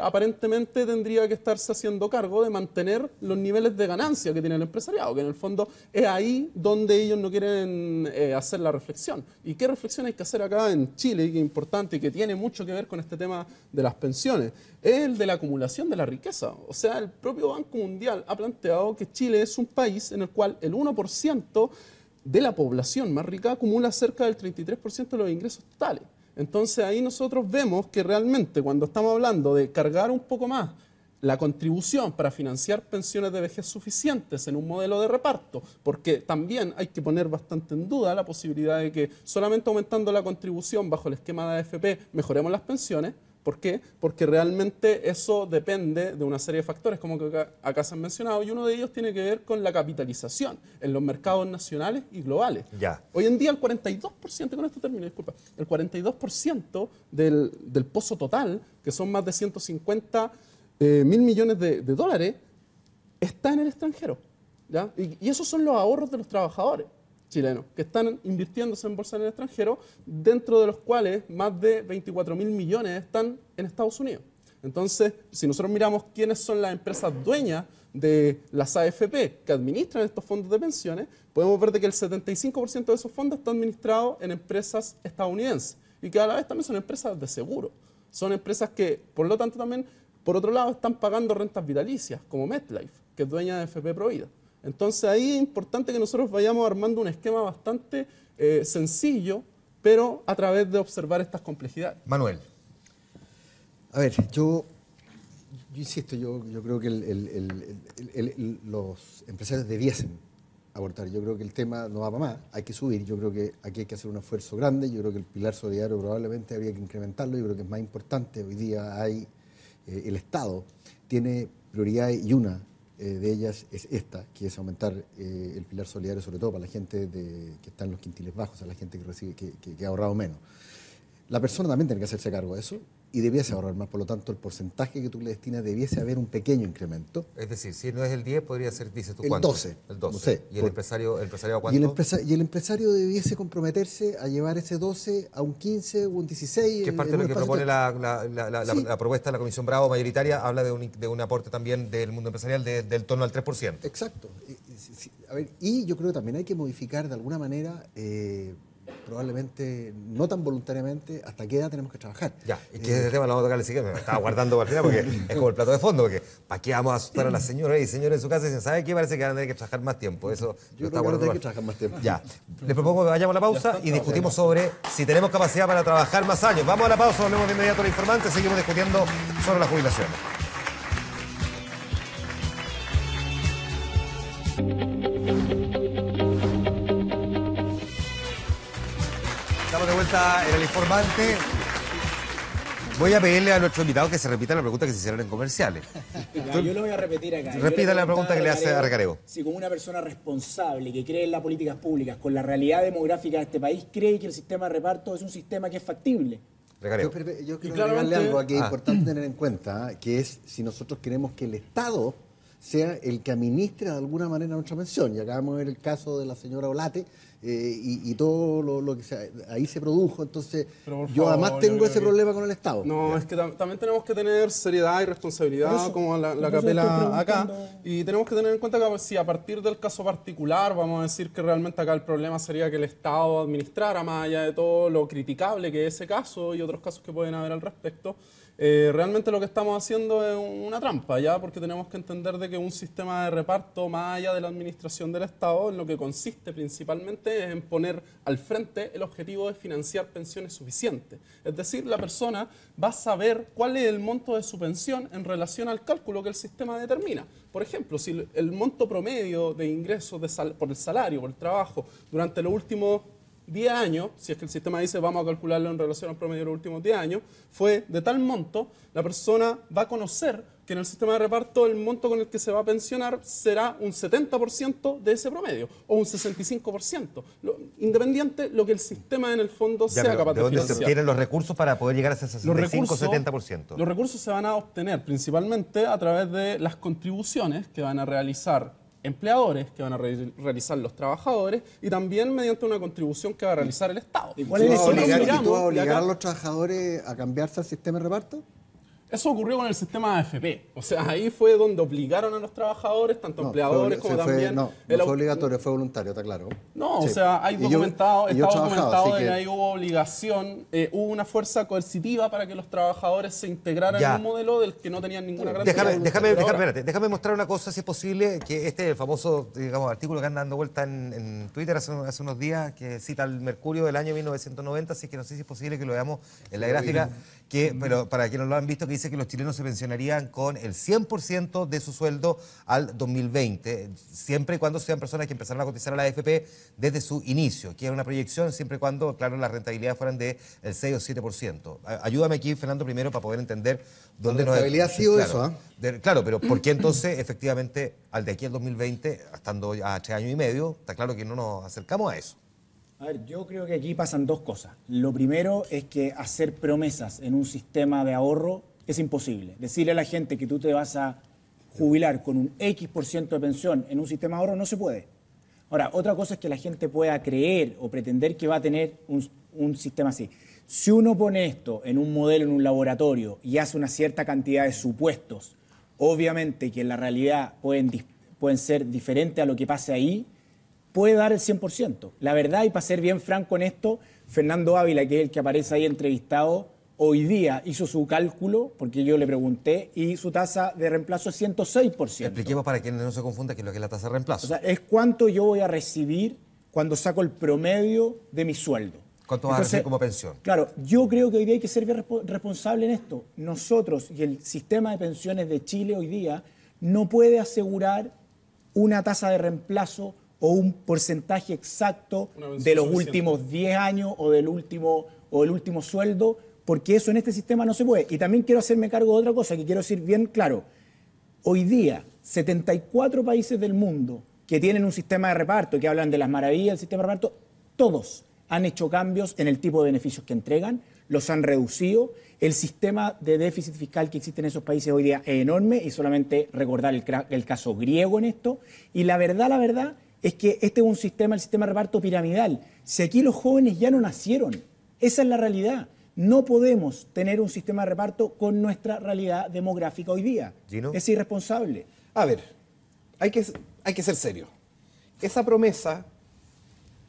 aparentemente tendría que estarse haciendo cargo de mantener los niveles de ganancia que tiene el empresariado, que en el fondo es ahí donde ellos no quieren hacer la reflexión. ¿Y qué reflexión hay que hacer acá en Chile, y que es importante y que tiene mucho que ver con este tema de las pensiones? Es el de la acumulación de la riqueza. O sea, el propio Banco Mundial ha planteado que Chile es un país en el cual el 1% de la población más rica acumula cerca del 33% de los ingresos totales. Entonces ahí nosotros vemos que realmente cuando estamos hablando de cargar un poco más la contribución para financiar pensiones de vejez suficientes en un modelo de reparto, porque también hay que poner bastante en duda la posibilidad de que solamente aumentando la contribución bajo el esquema de AFP mejoremos las pensiones. ¿Por qué? Porque realmente eso depende de una serie de factores, como que acá se han mencionado, y uno de ellos tiene que ver con la capitalización en los mercados nacionales y globales. Ya. Hoy en día el 42%, con esto termino, disculpa, el 42% del pozo total, que son más de 150 mil millones de dólares, está en el extranjero. ¿Ya? Y esos son los ahorros de los trabajadores. chilenos que están invirtiéndose en bolsa en el extranjero, dentro de los cuales más de 24.000 millones están en Estados Unidos. Entonces, si nosotros miramos quiénes son las empresas dueñas de las AFP que administran estos fondos de pensiones, podemos ver de que el 75% de esos fondos están administrados en empresas estadounidenses y que a la vez también son empresas de seguro. Son empresas que, por lo tanto, también, por otro lado, están pagando rentas vitalicias, como MetLife, que es dueña de FP Provida. Entonces, ahí es importante que nosotros vayamos armando un esquema bastante sencillo, pero a través de observar estas complejidades. Manuel. A ver, yo insisto, yo creo que los empresarios debiesen aportar. Yo creo que el tema no va para más, hay que subir. Yo creo que aquí hay que hacer un esfuerzo grande. Yo creo que el pilar solidario probablemente habría que incrementarlo. Yo creo que es más importante. Hoy día hay el Estado tiene prioridades y una de ellas es esta, que es aumentar el pilar solidario, sobre todo para la gente que está en los quintiles bajos, a la gente que recibe que ha ahorrado menos. La persona también tiene que hacerse cargo de eso y debiese ahorrar más, por lo tanto el porcentaje que tú le destinas debiese haber un pequeño incremento. Es decir, si no es el 10, podría ser, dices tú, el ¿cuánto? 12. El 12. No sé, ¿Y el empresario a cuánto? Y el empresario debiese comprometerse a llevar ese 12 a un 15 o un 16. Que es parte de lo que propone la propuesta de la Comisión Bravo mayoritaria, habla de un aporte también del mundo empresarial del torno al 3%. Exacto. A ver, y yo creo que también hay que modificar de alguna manera, probablemente no tan voluntariamente, hasta qué edad tenemos que trabajar. Ya, y que ese tema lo vamos a tocar el siguiente, me estaba guardando para el final porque es como el plato de fondo, porque ¿para qué vamos a asustar a las señoras y señores en su casa y dicen, ¿sabe qué? Parece que van a tener que trabajar más tiempo. Eso yo creo que van a tener que trabajar más tiempo. Ya, les propongo que vayamos a la pausa y discutimos sobre si tenemos capacidad para trabajar más años. Vamos a la pausa, volvemos de inmediato al informante, seguimos discutiendo sobre las jubilaciones. Estamos de vuelta en el informante. Voy a pedirle a nuestro invitado que se repita la pregunta que se hicieron en comerciales. Ya, yo lo voy a repetir acá. Repita la pregunta que le hace a Recarego. Si como una persona responsable que cree en las políticas públicas, con la realidad demográfica de este país, cree que el sistema de reparto es un sistema que es factible. Yo quiero agregarle algo que es importante tener en cuenta, que es si nosotros queremos que el Estado sea el que administre de alguna manera nuestra pensión. Y acabamos de ver el caso de la señora Olate y todo lo que ahí se produjo. Entonces, yo además tengo ese problema con el Estado. No, es que también tenemos que tener seriedad y responsabilidad, como la capela acá. Y tenemos que tener en cuenta que si a partir del caso particular vamos a decir que realmente acá el problema sería que el Estado administrara, más allá de todo lo criticable que es ese caso y otros casos que pueden haber al respecto, realmente lo que estamos haciendo es una trampa, ¿ya? Porque tenemos que entender de que un sistema de reparto, más allá de la administración del Estado, en lo que consiste principalmente es en poner al frente el objetivo de financiar pensiones suficientes. Es decir, la persona va a saber cuál es el monto de su pensión en relación al cálculo que el sistema determina. Por ejemplo, si el monto promedio de ingresos por el salario, por el trabajo, durante los últimos 10 años, si es que el sistema dice vamos a calcularlo en relación al promedio de los últimos 10 años, fue de tal monto, la persona va a conocer que en el sistema de reparto el monto con el que se va a pensionar será un 70% de ese promedio o un 65%, independiente lo que el sistema en el fondo sea capaz de financiar. ¿De dónde se obtienen los recursos para poder llegar a ese 65-70%? Los recursos se van a obtener principalmente a través de las contribuciones que van a realizar empleadores, que van a realizar los trabajadores y también mediante una contribución que va a realizar el Estado. ¿Y cuál es el ¿Tú vas a obligar a los trabajadores a cambiarse al sistema de reparto? Eso ocurrió con el sistema AFP. O sea, ahí fue donde obligaron a los trabajadores, tanto empleadores como también... No fue obligatorio, fue voluntario, está claro. No, sí. O sea, hay documentado, está documentado de que ahí hubo obligación, hubo una fuerza coercitiva para que los trabajadores se integraran en un modelo del que no tenían ninguna gran... Déjame mostrar una cosa, si es posible, que este es el famoso, digamos, artículo que anda dando vuelta en Twitter hace unos días, que cita el Mercurio del año 1990, así que no sé si es posible que lo veamos en la gráfica, pero para quienes no lo han visto, que dice que los chilenos se pensionarían con el 100% de su sueldo al 2020, siempre y cuando sean personas que empezaron a cotizar a la AFP desde su inicio, que es una proyección siempre y cuando, claro, las rentabilidades fueran del 6 o 7%. Ayúdame aquí, Fernando, primero para poder entender dónde la rentabilidad ha sido eso, claro, pero ¿por qué entonces, efectivamente, al de aquí al 2020, estando a 3 años y medio, está claro que no nos acercamos a eso? A ver, yo creo que aquí pasan dos cosas. Lo primero es que hacer promesas en un sistema de ahorro es imposible. Decirle a la gente que tú te vas a jubilar con un X% de pensión en un sistema de ahorro no se puede. Ahora, otra cosa es que la gente pueda creer o pretender que va a tener un sistema así. Si uno pone esto en un modelo, en un laboratorio, y hace una cierta cantidad de supuestos, obviamente que en la realidad pueden ser diferentes a lo que pase ahí, puede dar el 100%. La verdad, y para ser bien franco en esto, Fernando Ávila, que es el que aparece ahí entrevistado, hoy día hizo su cálculo, porque yo le pregunté, y su tasa de reemplazo es 106%. Expliquemos para quienes no se confundan qué es lo que es la tasa de reemplazo. O sea, es cuánto yo voy a recibir cuando saco el promedio de mi sueldo. ¿Cuánto vas a recibir como pensión? Claro, yo creo que hoy día hay que ser bien responsable en esto. Nosotros y el sistema de pensiones de Chile hoy día no puede asegurar una tasa de reemplazo o un porcentaje exacto de los últimos 10 años o del último sueldo, porque eso en este sistema no se puede. Y también quiero hacerme cargo de otra cosa que quiero decir bien claro. Hoy día, 74 países del mundo que tienen un sistema de reparto, que hablan de las maravillas del sistema de reparto, todos han hecho cambios en el tipo de beneficios que entregan, los han reducido. El sistema de déficit fiscal que existe en esos países hoy día es enorme, y solamente recordar el caso griego en esto. Y la verdad es que este es un sistema, el sistema de reparto piramidal. Si aquí los jóvenes ya no nacieron, esa es la realidad. No podemos tener un sistema de reparto con nuestra realidad demográfica hoy día. ¿Gino? Es irresponsable. A ver, hay que ser serio. Esa promesa,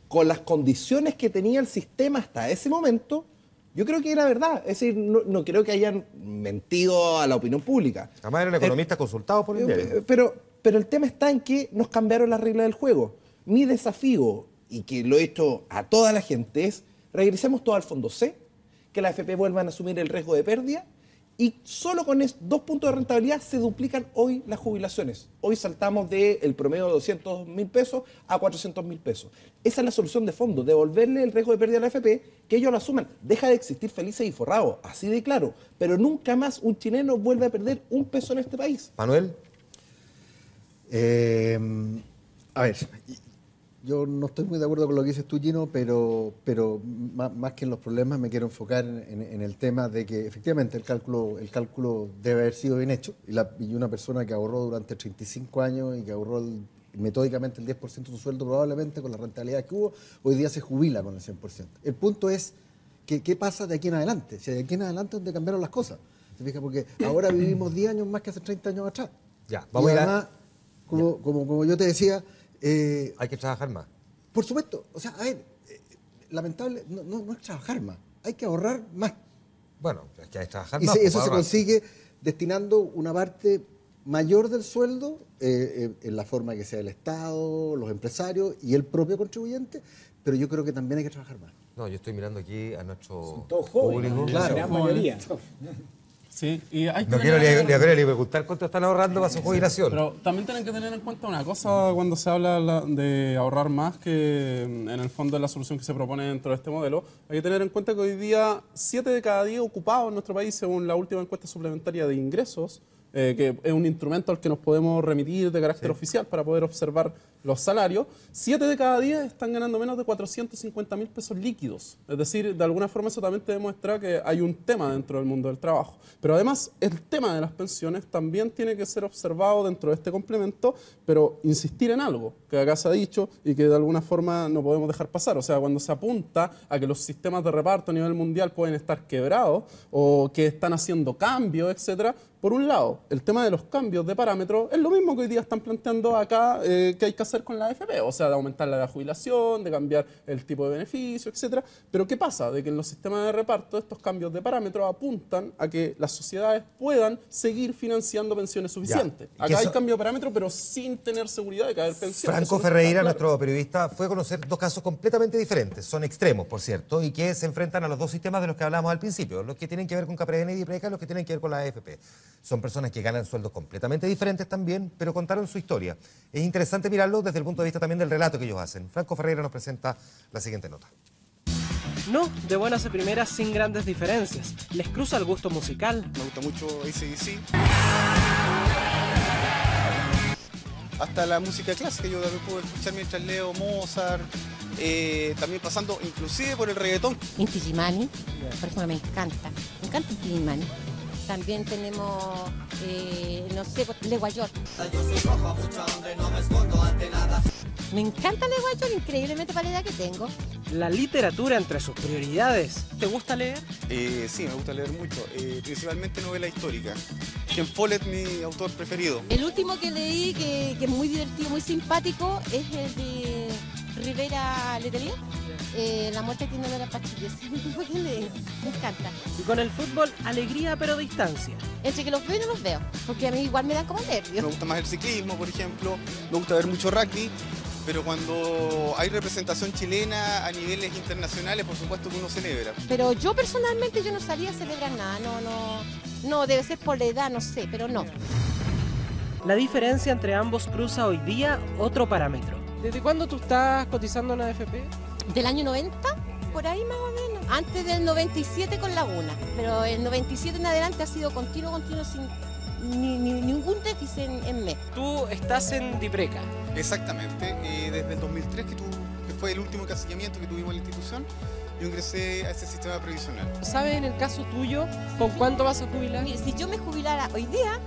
con las condiciones que tenía el sistema hasta ese momento, yo creo que era verdad. Es decir, no creo que hayan mentido a la opinión pública. Además era un economista consultado por el diario. Pero el tema está en que nos cambiaron las reglas del juego. Mi desafío, y que lo he hecho a toda la gente, es regresemos todo al fondo C, que las AFP vuelvan a asumir el riesgo de pérdida, y solo con 2 puntos de rentabilidad se duplican hoy las jubilaciones. Hoy saltamos del promedio de 200.000 pesos a 400.000 pesos. Esa es la solución de fondo, devolverle el riesgo de pérdida a la AFP, que ellos lo asuman. Deja de existir Felices y Forrados, así de claro, pero nunca más un chileno vuelve a perder un peso en este país. Manuel. A ver, yo no estoy muy de acuerdo con lo que dices tú, Gino, pero más que en los problemas me quiero enfocar en el tema de que efectivamente el cálculo debe haber sido bien hecho, y una persona que ahorró durante 35 años y que ahorró metódicamente el 10% de su sueldo, probablemente con la rentabilidad que hubo, hoy día se jubila con el 100%. El punto es que qué pasa de aquí en adelante. Si de aquí en adelante es donde cambiaron las cosas. ¿Se fija? Porque ahora vivimos 10 años más que hace 30 años atrás. Ya, vamos y además, como yo te decía, hay que trabajar más. Por supuesto, o sea, a ver, lamentable, no es trabajar más, hay que ahorrar más. Bueno, es que hay que trabajar y más. Eso se consigue destinando una parte mayor del sueldo en la forma que sea el Estado, los empresarios y el propio contribuyente, pero yo creo que también hay que trabajar más. No, yo estoy mirando aquí a nuestro público. Claro, la mayoría. Sí, y hay que no quiero ni preguntar cuánto están ahorrando para su jubilación. Pero también tienen que tener en cuenta una cosa cuando se habla de ahorrar más, que en el fondo es la solución que se propone dentro de este modelo. Hay que tener en cuenta que hoy día 7 de cada 10 ocupados en nuestro país, según la última encuesta suplementaria de ingresos, que es un instrumento al que nos podemos remitir de carácter oficial para poder observar los salarios, 7 de cada 10 están ganando menos de 450.000 pesos líquidos. Es decir, de alguna forma eso también te demuestra que hay un tema dentro del mundo del trabajo. Pero además, el tema de las pensiones también tiene que ser observado dentro de este complemento, pero insistir en algo que acá se ha dicho y que de alguna forma no podemos dejar pasar. O sea, cuando se apunta a que los sistemas de reparto a nivel mundial pueden estar quebrados o que están haciendo cambios, etcétera, por un lado, el tema de los cambios de parámetros es lo mismo que hoy día están planteando acá que hay que hacer con la AFP, o sea, de aumentar la edad de jubilación, de cambiar el tipo de beneficio, etcétera. Pero ¿qué pasa? De que en los sistemas de reparto estos cambios de parámetros apuntan a que las sociedades puedan seguir financiando pensiones suficientes. Acá hay cambio de parámetros, pero sin tener seguridad de que haya pensiones. Franco Ferreira, nuestro periodista, fue a conocer 2 casos completamente diferentes, son extremos, por cierto, y que se enfrentan a los 2 sistemas de los que hablamos al principio, los que tienen que ver con Capreven y Dipreca y los que tienen que ver con la AFP. Son personas que ganan sueldos completamente diferentes también, pero contaron su historia. Es interesante mirarlo desde el punto de vista también del relato que ellos hacen. Franco Ferreira nos presenta la siguiente nota. No, de buenas a primeras sin grandes diferencias. Les cruza el gusto musical. Me gusta mucho AC/DC. Hasta la música clásica, yo también puedo escuchar mientras leo Mozart, también pasando inclusive por el reggaetón. Inti Illimani, por ejemplo, me encanta Inti Illimani. También tenemos, no sé, Le Guayot. Me encanta leer Guaychol, increíblemente para la edad que tengo. La literatura entre sus prioridades. ¿Te gusta leer? Sí, me gusta leer mucho, principalmente novela histórica. Ken Follett, mi autor preferido. El último que leí, que es muy divertido, muy simpático, es el de Rivera Letelier. La muerte tiene olor a pastillas. Es el último que leí. Me encanta. Y con el fútbol, alegría pero distancia. Entre que los veo y no los veo, porque a mí igual me dan como nervios. Me gusta más el ciclismo, por ejemplo. Me gusta ver mucho rugby. Pero cuando hay representación chilena a niveles internacionales, por supuesto que uno celebra. Pero yo personalmente yo no salía a celebrar nada, no, debe ser por la edad, no sé, pero no. La diferencia entre ambos cruza hoy día otro parámetro. ¿Desde cuándo tú estás cotizando en AFP? Del año 90, por ahí más o menos. Antes del 97 con Laguna, pero el 97 en adelante ha sido continuo, sin ningún déficit en mes. Tú estás en Dipreca. Exactamente, desde el 2003, que fue el último casillamiento que tuvimos en la institución, yo ingresé a ese sistema previsional. ¿Sabes en el caso tuyo con cuánto vas a jubilar? Mire, si yo me jubilara hoy día,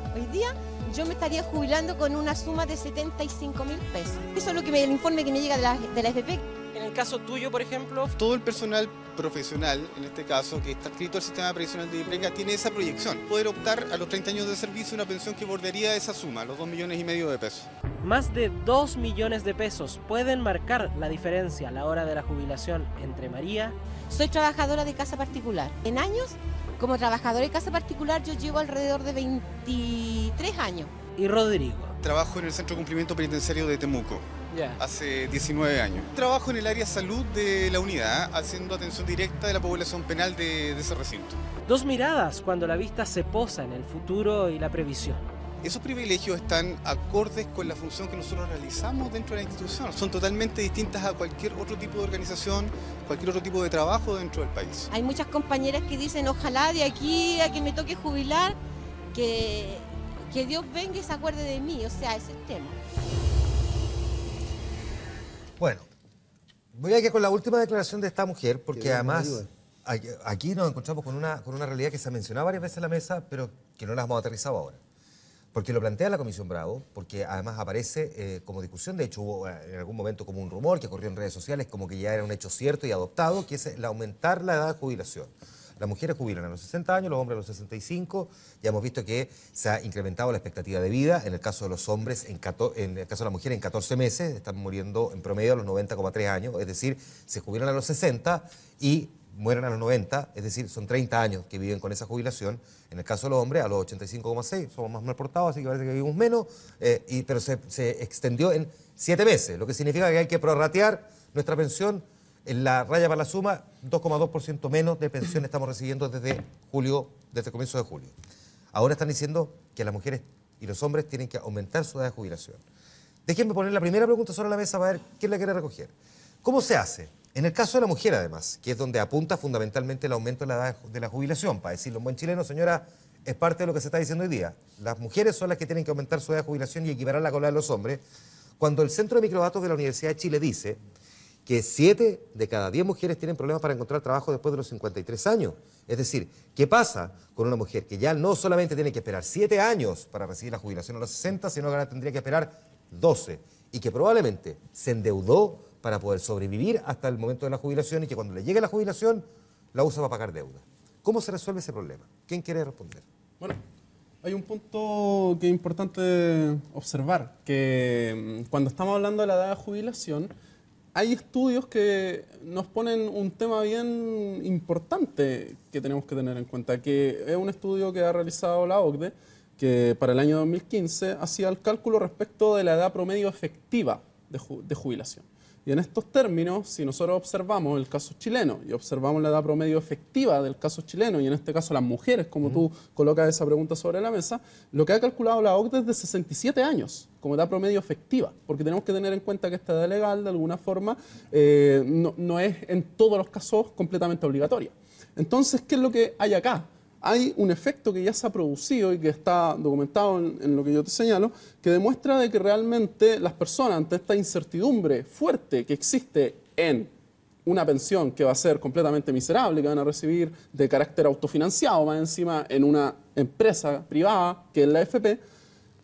yo me estaría jubilando con una suma de 75.000 pesos. Eso es lo que el informe que me llega de la AFP. En el caso tuyo, por ejemplo... Todo el personal profesional, en este caso, que está adscrito al sistema previsional de Dipreca, tiene esa proyección. Poder optar a los 30 años de servicio una pensión que bordearía esa suma, los 2,5 millones de pesos. Más de 2 millones de pesos pueden marcar la diferencia a la hora de la jubilación entre María... Soy trabajadora de casa particular. En años, como trabajadora de casa particular, yo llevo alrededor de 23 años. ¿Y Rodrigo? Trabajo en el Centro de Cumplimiento Penitenciario de Temuco. Hace 19 años. Trabajo en el área salud de la unidad, haciendo atención directa de la población penal de ese recinto. Dos miradas cuando la vista se posa en el futuro y la previsión. Esos privilegios están acordes con la función que nosotros realizamos dentro de la institución. Son totalmente distintas a cualquier otro tipo de organización, cualquier otro tipo de trabajo dentro del país. Hay muchas compañeras que dicen, ojalá de aquí a que me toque jubilar, que Dios venga y se acuerde de mí. O sea, ese es el tema. Bueno, voy a ir con la última declaración de esta mujer, porque además aquí nos encontramos con una realidad que se ha mencionado varias veces en la mesa, pero que no la hemos aterrizado ahora. Porque lo plantea la Comisión Bravo, porque además aparece como discusión, de hecho hubo en algún momento como un rumor que corrió en redes sociales, como que ya era un hecho cierto y adoptado, que es el aumentar la edad de jubilación. Las mujeres jubilan a los 60 años, los hombres a los 65. Ya hemos visto que se ha incrementado la expectativa de vida. En el caso de los hombres, en el caso de las mujeres, en 14 meses, están muriendo en promedio a los 90,3 años. Es decir, se jubilan a los 60 y mueren a los 90. Es decir, son 30 años que viven con esa jubilación. En el caso de los hombres, a los 85,6. Somos más mal portados, así que parece que vivimos menos. Pero se extendió en 7 meses, lo que significa que hay que prorratear nuestra pensión. En la raya para la suma, 2,2% menos de pensión estamos recibiendo desde comienzo de julio. Ahora están diciendo que las mujeres y los hombres tienen que aumentar su edad de jubilación. Déjenme poner la primera pregunta sobre la mesa para ver quién la quiere recoger. ¿Cómo se hace? En el caso de la mujer, además, que es donde apunta fundamentalmente el aumento de la edad de la jubilación. Para decirlo en buen chileno, señora, es parte de lo que se está diciendo hoy día. Las mujeres son las que tienen que aumentar su edad de jubilación y equipararla con la de los hombres. Cuando el Centro de Microdatos de la Universidad de Chile dice que 7 de cada 10 mujeres tienen problemas para encontrar trabajo después de los 53 años. Es decir, ¿qué pasa con una mujer que ya no solamente tiene que esperar 7 años para recibir la jubilación a los 60, sino que ahora tendría que esperar 12 y que probablemente se endeudó para poder sobrevivir hasta el momento de la jubilación y que cuando le llegue la jubilación la usa para pagar deuda? ¿Cómo se resuelve ese problema? ¿Quién quiere responder? Bueno, hay un punto que es importante observar, que cuando estamos hablando de la edad de jubilación, hay estudios que nos ponen un tema bien importante que tenemos que tener en cuenta, que es un estudio que ha realizado la OCDE, que para el año 2015 hacía el cálculo respecto de la edad promedio efectiva de jubilación. Y en estos términos, si nosotros observamos el caso chileno y observamos la edad promedio efectiva del caso chileno, y en este caso las mujeres, como tú colocas esa pregunta sobre la mesa, lo que ha calculado la OCDE es de 67 años como edad promedio efectiva, porque tenemos que tener en cuenta que esta edad legal, de alguna forma, no es en todos los casos completamente obligatoria. Entonces, ¿qué es lo que hay acá? Hay un efecto que ya se ha producido y que está documentado en lo que yo te señalo, que demuestra de que realmente las personas, ante esta incertidumbre fuerte que existe en una pensión que va a ser completamente miserable, que van a recibir de carácter autofinanciado, más encima en una empresa privada, que es la AFP,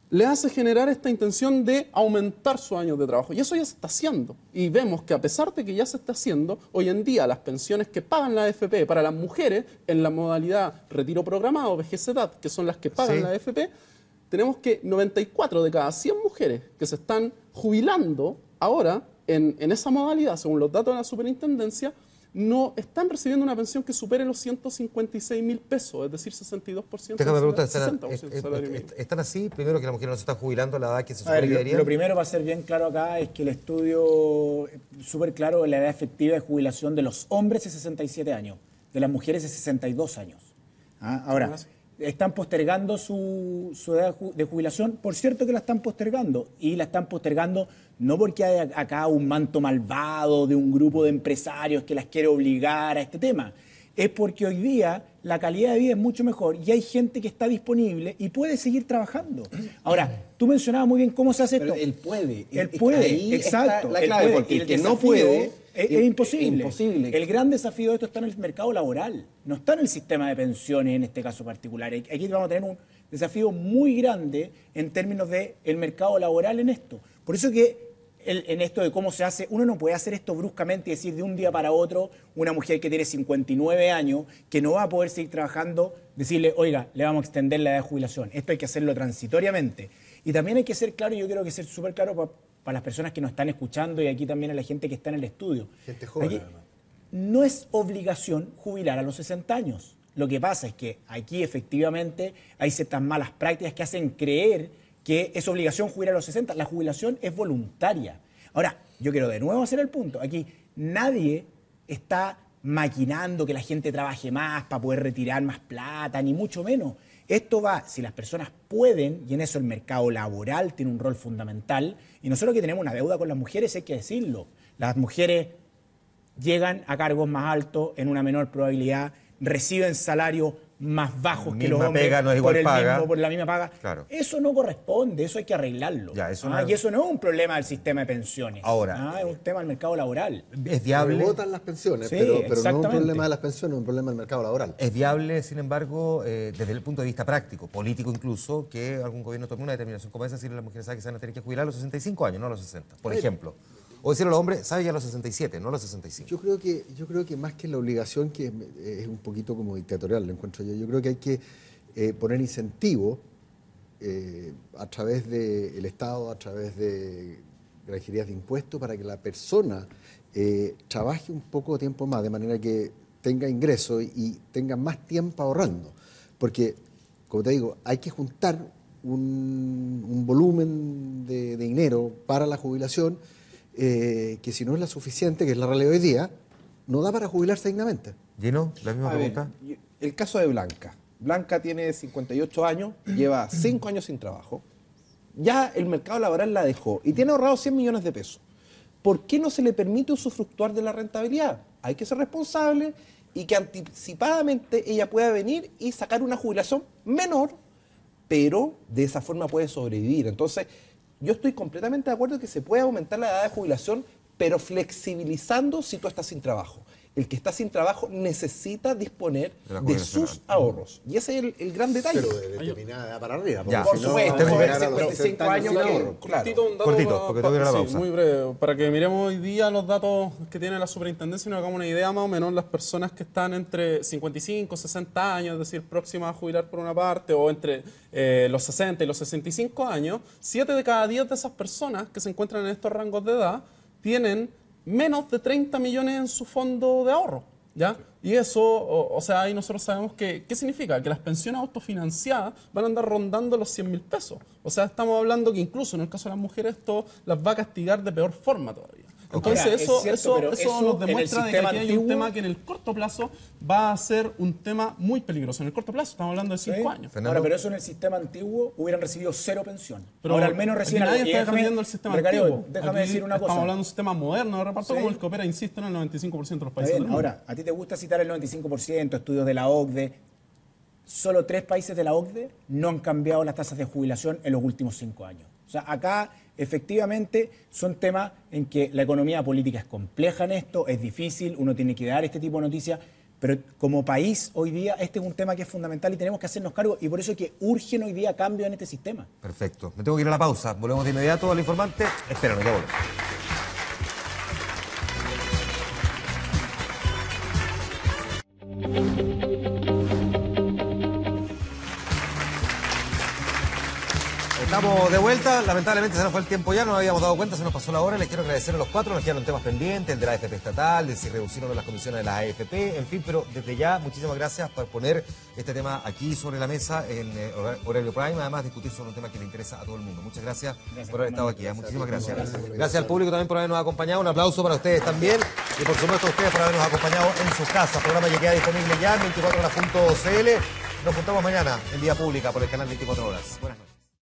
le hace generar esta intención de aumentar sus años de trabajo. Y eso ya se está haciendo. Y vemos que a pesar de que ya se está haciendo, hoy en día las pensiones que pagan la AFP para las mujeres en la modalidad retiro programado, vejez edad, que son las que pagan la AFP, tenemos que 94 de cada 100 mujeres que se están jubilando ahora en esa modalidad, según los datos de la superintendencia, no están recibiendo una pensión que supere los 156.000 pesos, es decir, 62%. Déjame preguntar, 60% ¿están así? Primero, que las mujeres no se están jubilando a la edad que se A ver, supone que deberían. lo primero para ser bien claro acá es que el estudio, súper claro, la edad efectiva de jubilación de los hombres es 67 años, de las mujeres es 62 años. Ahora, están postergando su edad de jubilación. Por cierto que la están postergando, y la están postergando no porque hay acá un manto malvado de un grupo de empresarios que las quiere obligar a este tema. Es porque hoy día la calidad de vida es mucho mejor y hay gente que está disponible y puede seguir trabajando. Ahora, tú mencionabas muy bien cómo se hace esto. Pero él puede. Él puede, ahí exacto. está la clave, porque el que no puede es imposible. El gran desafío de esto está en el mercado laboral, no está en el sistema de pensiones en este caso particular. Aquí vamos a tener un desafío muy grande en términos del mercado laboral en esto. Por eso que en esto de cómo se hace, uno no puede hacer esto bruscamente y decir de un día para otro, una mujer que tiene 59 años, que no va a poder seguir trabajando, decirle, oiga, le vamos a extender la edad de jubilación. Esto hay que hacerlo transitoriamente. Y también hay que ser claro, y yo creo que ser súper claro para las personas que nos están escuchando y aquí también a la gente que está en el estudio. Gente joven, aquí, además. no es obligación jubilar a los 60 años. Lo que pasa es que aquí efectivamente hay ciertas malas prácticas que hacen creer que es obligación jubilar a los 60. La jubilación es voluntaria. Ahora, yo quiero de nuevo hacer el punto. Aquí nadie está maquinando que la gente trabaje más para poder retirar más plata, ni mucho menos. Esto va, si las personas pueden, y en eso el mercado laboral tiene un rol fundamental, y nosotros que tenemos una deuda con las mujeres, hay que decirlo. Las mujeres llegan a cargos más altos en una menor probabilidad, reciben salarios más bajos que los hombres pega, no es igual por la misma paga. Claro. Eso no corresponde, eso hay que arreglarlo. Ya, eso y eso no es un problema del sistema de pensiones. Ahora, es un tema del mercado laboral. ¿Es viable? Votan las pensiones, Sí, pero no es un exactamente. problema de las pensiones, es un problema del mercado laboral. ¿Es viable, sin embargo, desde el punto de vista práctico, político incluso, que algún gobierno tome una determinación como esa, decirle a las mujeres que se van a tener que jubilar a los 65 años, no a los 60, por ejemplo? O decirle a los hombres, ¿sabes? Ya a los 67, no a los 65. Yo creo que más que la obligación, que es un poquito como dictatorial, lo encuentro yo creo que hay que poner incentivo a través del Estado, a través de granjerías de impuestos, para que la persona trabaje un poco tiempo más, de manera que tenga ingresos y tenga más tiempo ahorrando. Porque, como te digo, hay que juntar un volumen de dinero para la jubilación que si no es la suficiente, que es la realidad hoy día, no da para jubilarse dignamente. Gino, la misma pregunta. El caso de Blanca. Blanca tiene 58 años, lleva 5 años sin trabajo. Ya el mercado laboral la dejó y tiene ahorrado 100 millones de pesos. ¿Por qué no se le permite usufructuar de la rentabilidad? Hay que ser responsable y que anticipadamente ella pueda venir y sacar una jubilación menor, pero de esa forma puede sobrevivir. Entonces, yo estoy completamente de acuerdo que se puede aumentar la edad de jubilación, pero flexibilizando si tú estás sin trabajo. El que está sin trabajo necesita disponer de sus ahorros. Y ese es el gran detalle. Pero de determinada edad para arriba. Ya, Por si supuesto, no, llegar a los 55 60 años sin que- ahorro. Cortito, un dato Cortito, porque tengo que ir a la pausa. muy breve, para que miremos hoy día los datos que tiene la superintendencia y nos hagamos una idea más o menos las personas que están entre 55, 60 años, es decir, próximas a jubilar por una parte, o entre los 60 y los 65 años, 7 de cada 10 de esas personas que se encuentran en estos rangos de edad tienen menos de 30 millones en su fondo de ahorro, ¿ya? Y eso, o sea, ahí nosotros sabemos que, ¿qué significa? Que las pensiones autofinanciadas van a andar rondando los 100.000 pesos. O sea, estamos hablando que incluso en el caso de las mujeres esto las va a castigar de peor forma todavía. Entonces Ahora, es cierto, pero eso en nos el demuestra de que sistema aquí hay un antiguo- tema que en el corto plazo va a ser un tema muy peligroso. En el corto plazo estamos hablando de 5 años. Ahora, pero eso en el sistema antiguo hubieran recibido 0 pensión. Pero ahora al menos reciben aquí nadie algo. Y está déjame- defendiendo el sistema Becario, antiguo. déjame Aquí decir una cosa. Estamos hablando de un sistema moderno de reparto Sí. como el que opera, insisto, en el 95% de los Está países bien, del mundo. ahora, a ti te gusta citar el 95%, estudios de la OCDE. Solo 3 países de la OCDE no han cambiado las tasas de jubilación en los últimos 5 años. O sea, acá efectivamente son temas en que la economía política es compleja en esto, es difícil, uno tiene que dar este tipo de noticias, Pero como país, hoy día, este es un tema que es fundamental y tenemos que hacernos cargo, y por eso es que urgen hoy día cambios en este sistema. Perfecto. Me tengo que ir a la pausa. Volvemos de inmediato al informante. Espéranos, ya volvemos. Estamos de vuelta, lamentablemente se nos fue el tiempo ya, no nos habíamos dado cuenta, se nos pasó la hora. Les quiero agradecer a los cuatro, nos quedaron temas pendientes, el de la AFP estatal, de si reducieron las comisiones de la AFP, en fin, pero desde ya, muchísimas gracias por poner este tema aquí sobre la mesa en Horario Prime, además discutir sobre un tema que le interesa a todo el mundo. Muchas gracias por haber estado aquí, muchísimas gracias. Gracias al público también por habernos acompañado, un aplauso para ustedes también, y por supuesto a ustedes por habernos acompañado en sus casas. Programa que queda disponible ya en 24horas.cl. Nos juntamos mañana en Vía Pública por el canal 24 Horas. Buenas noches.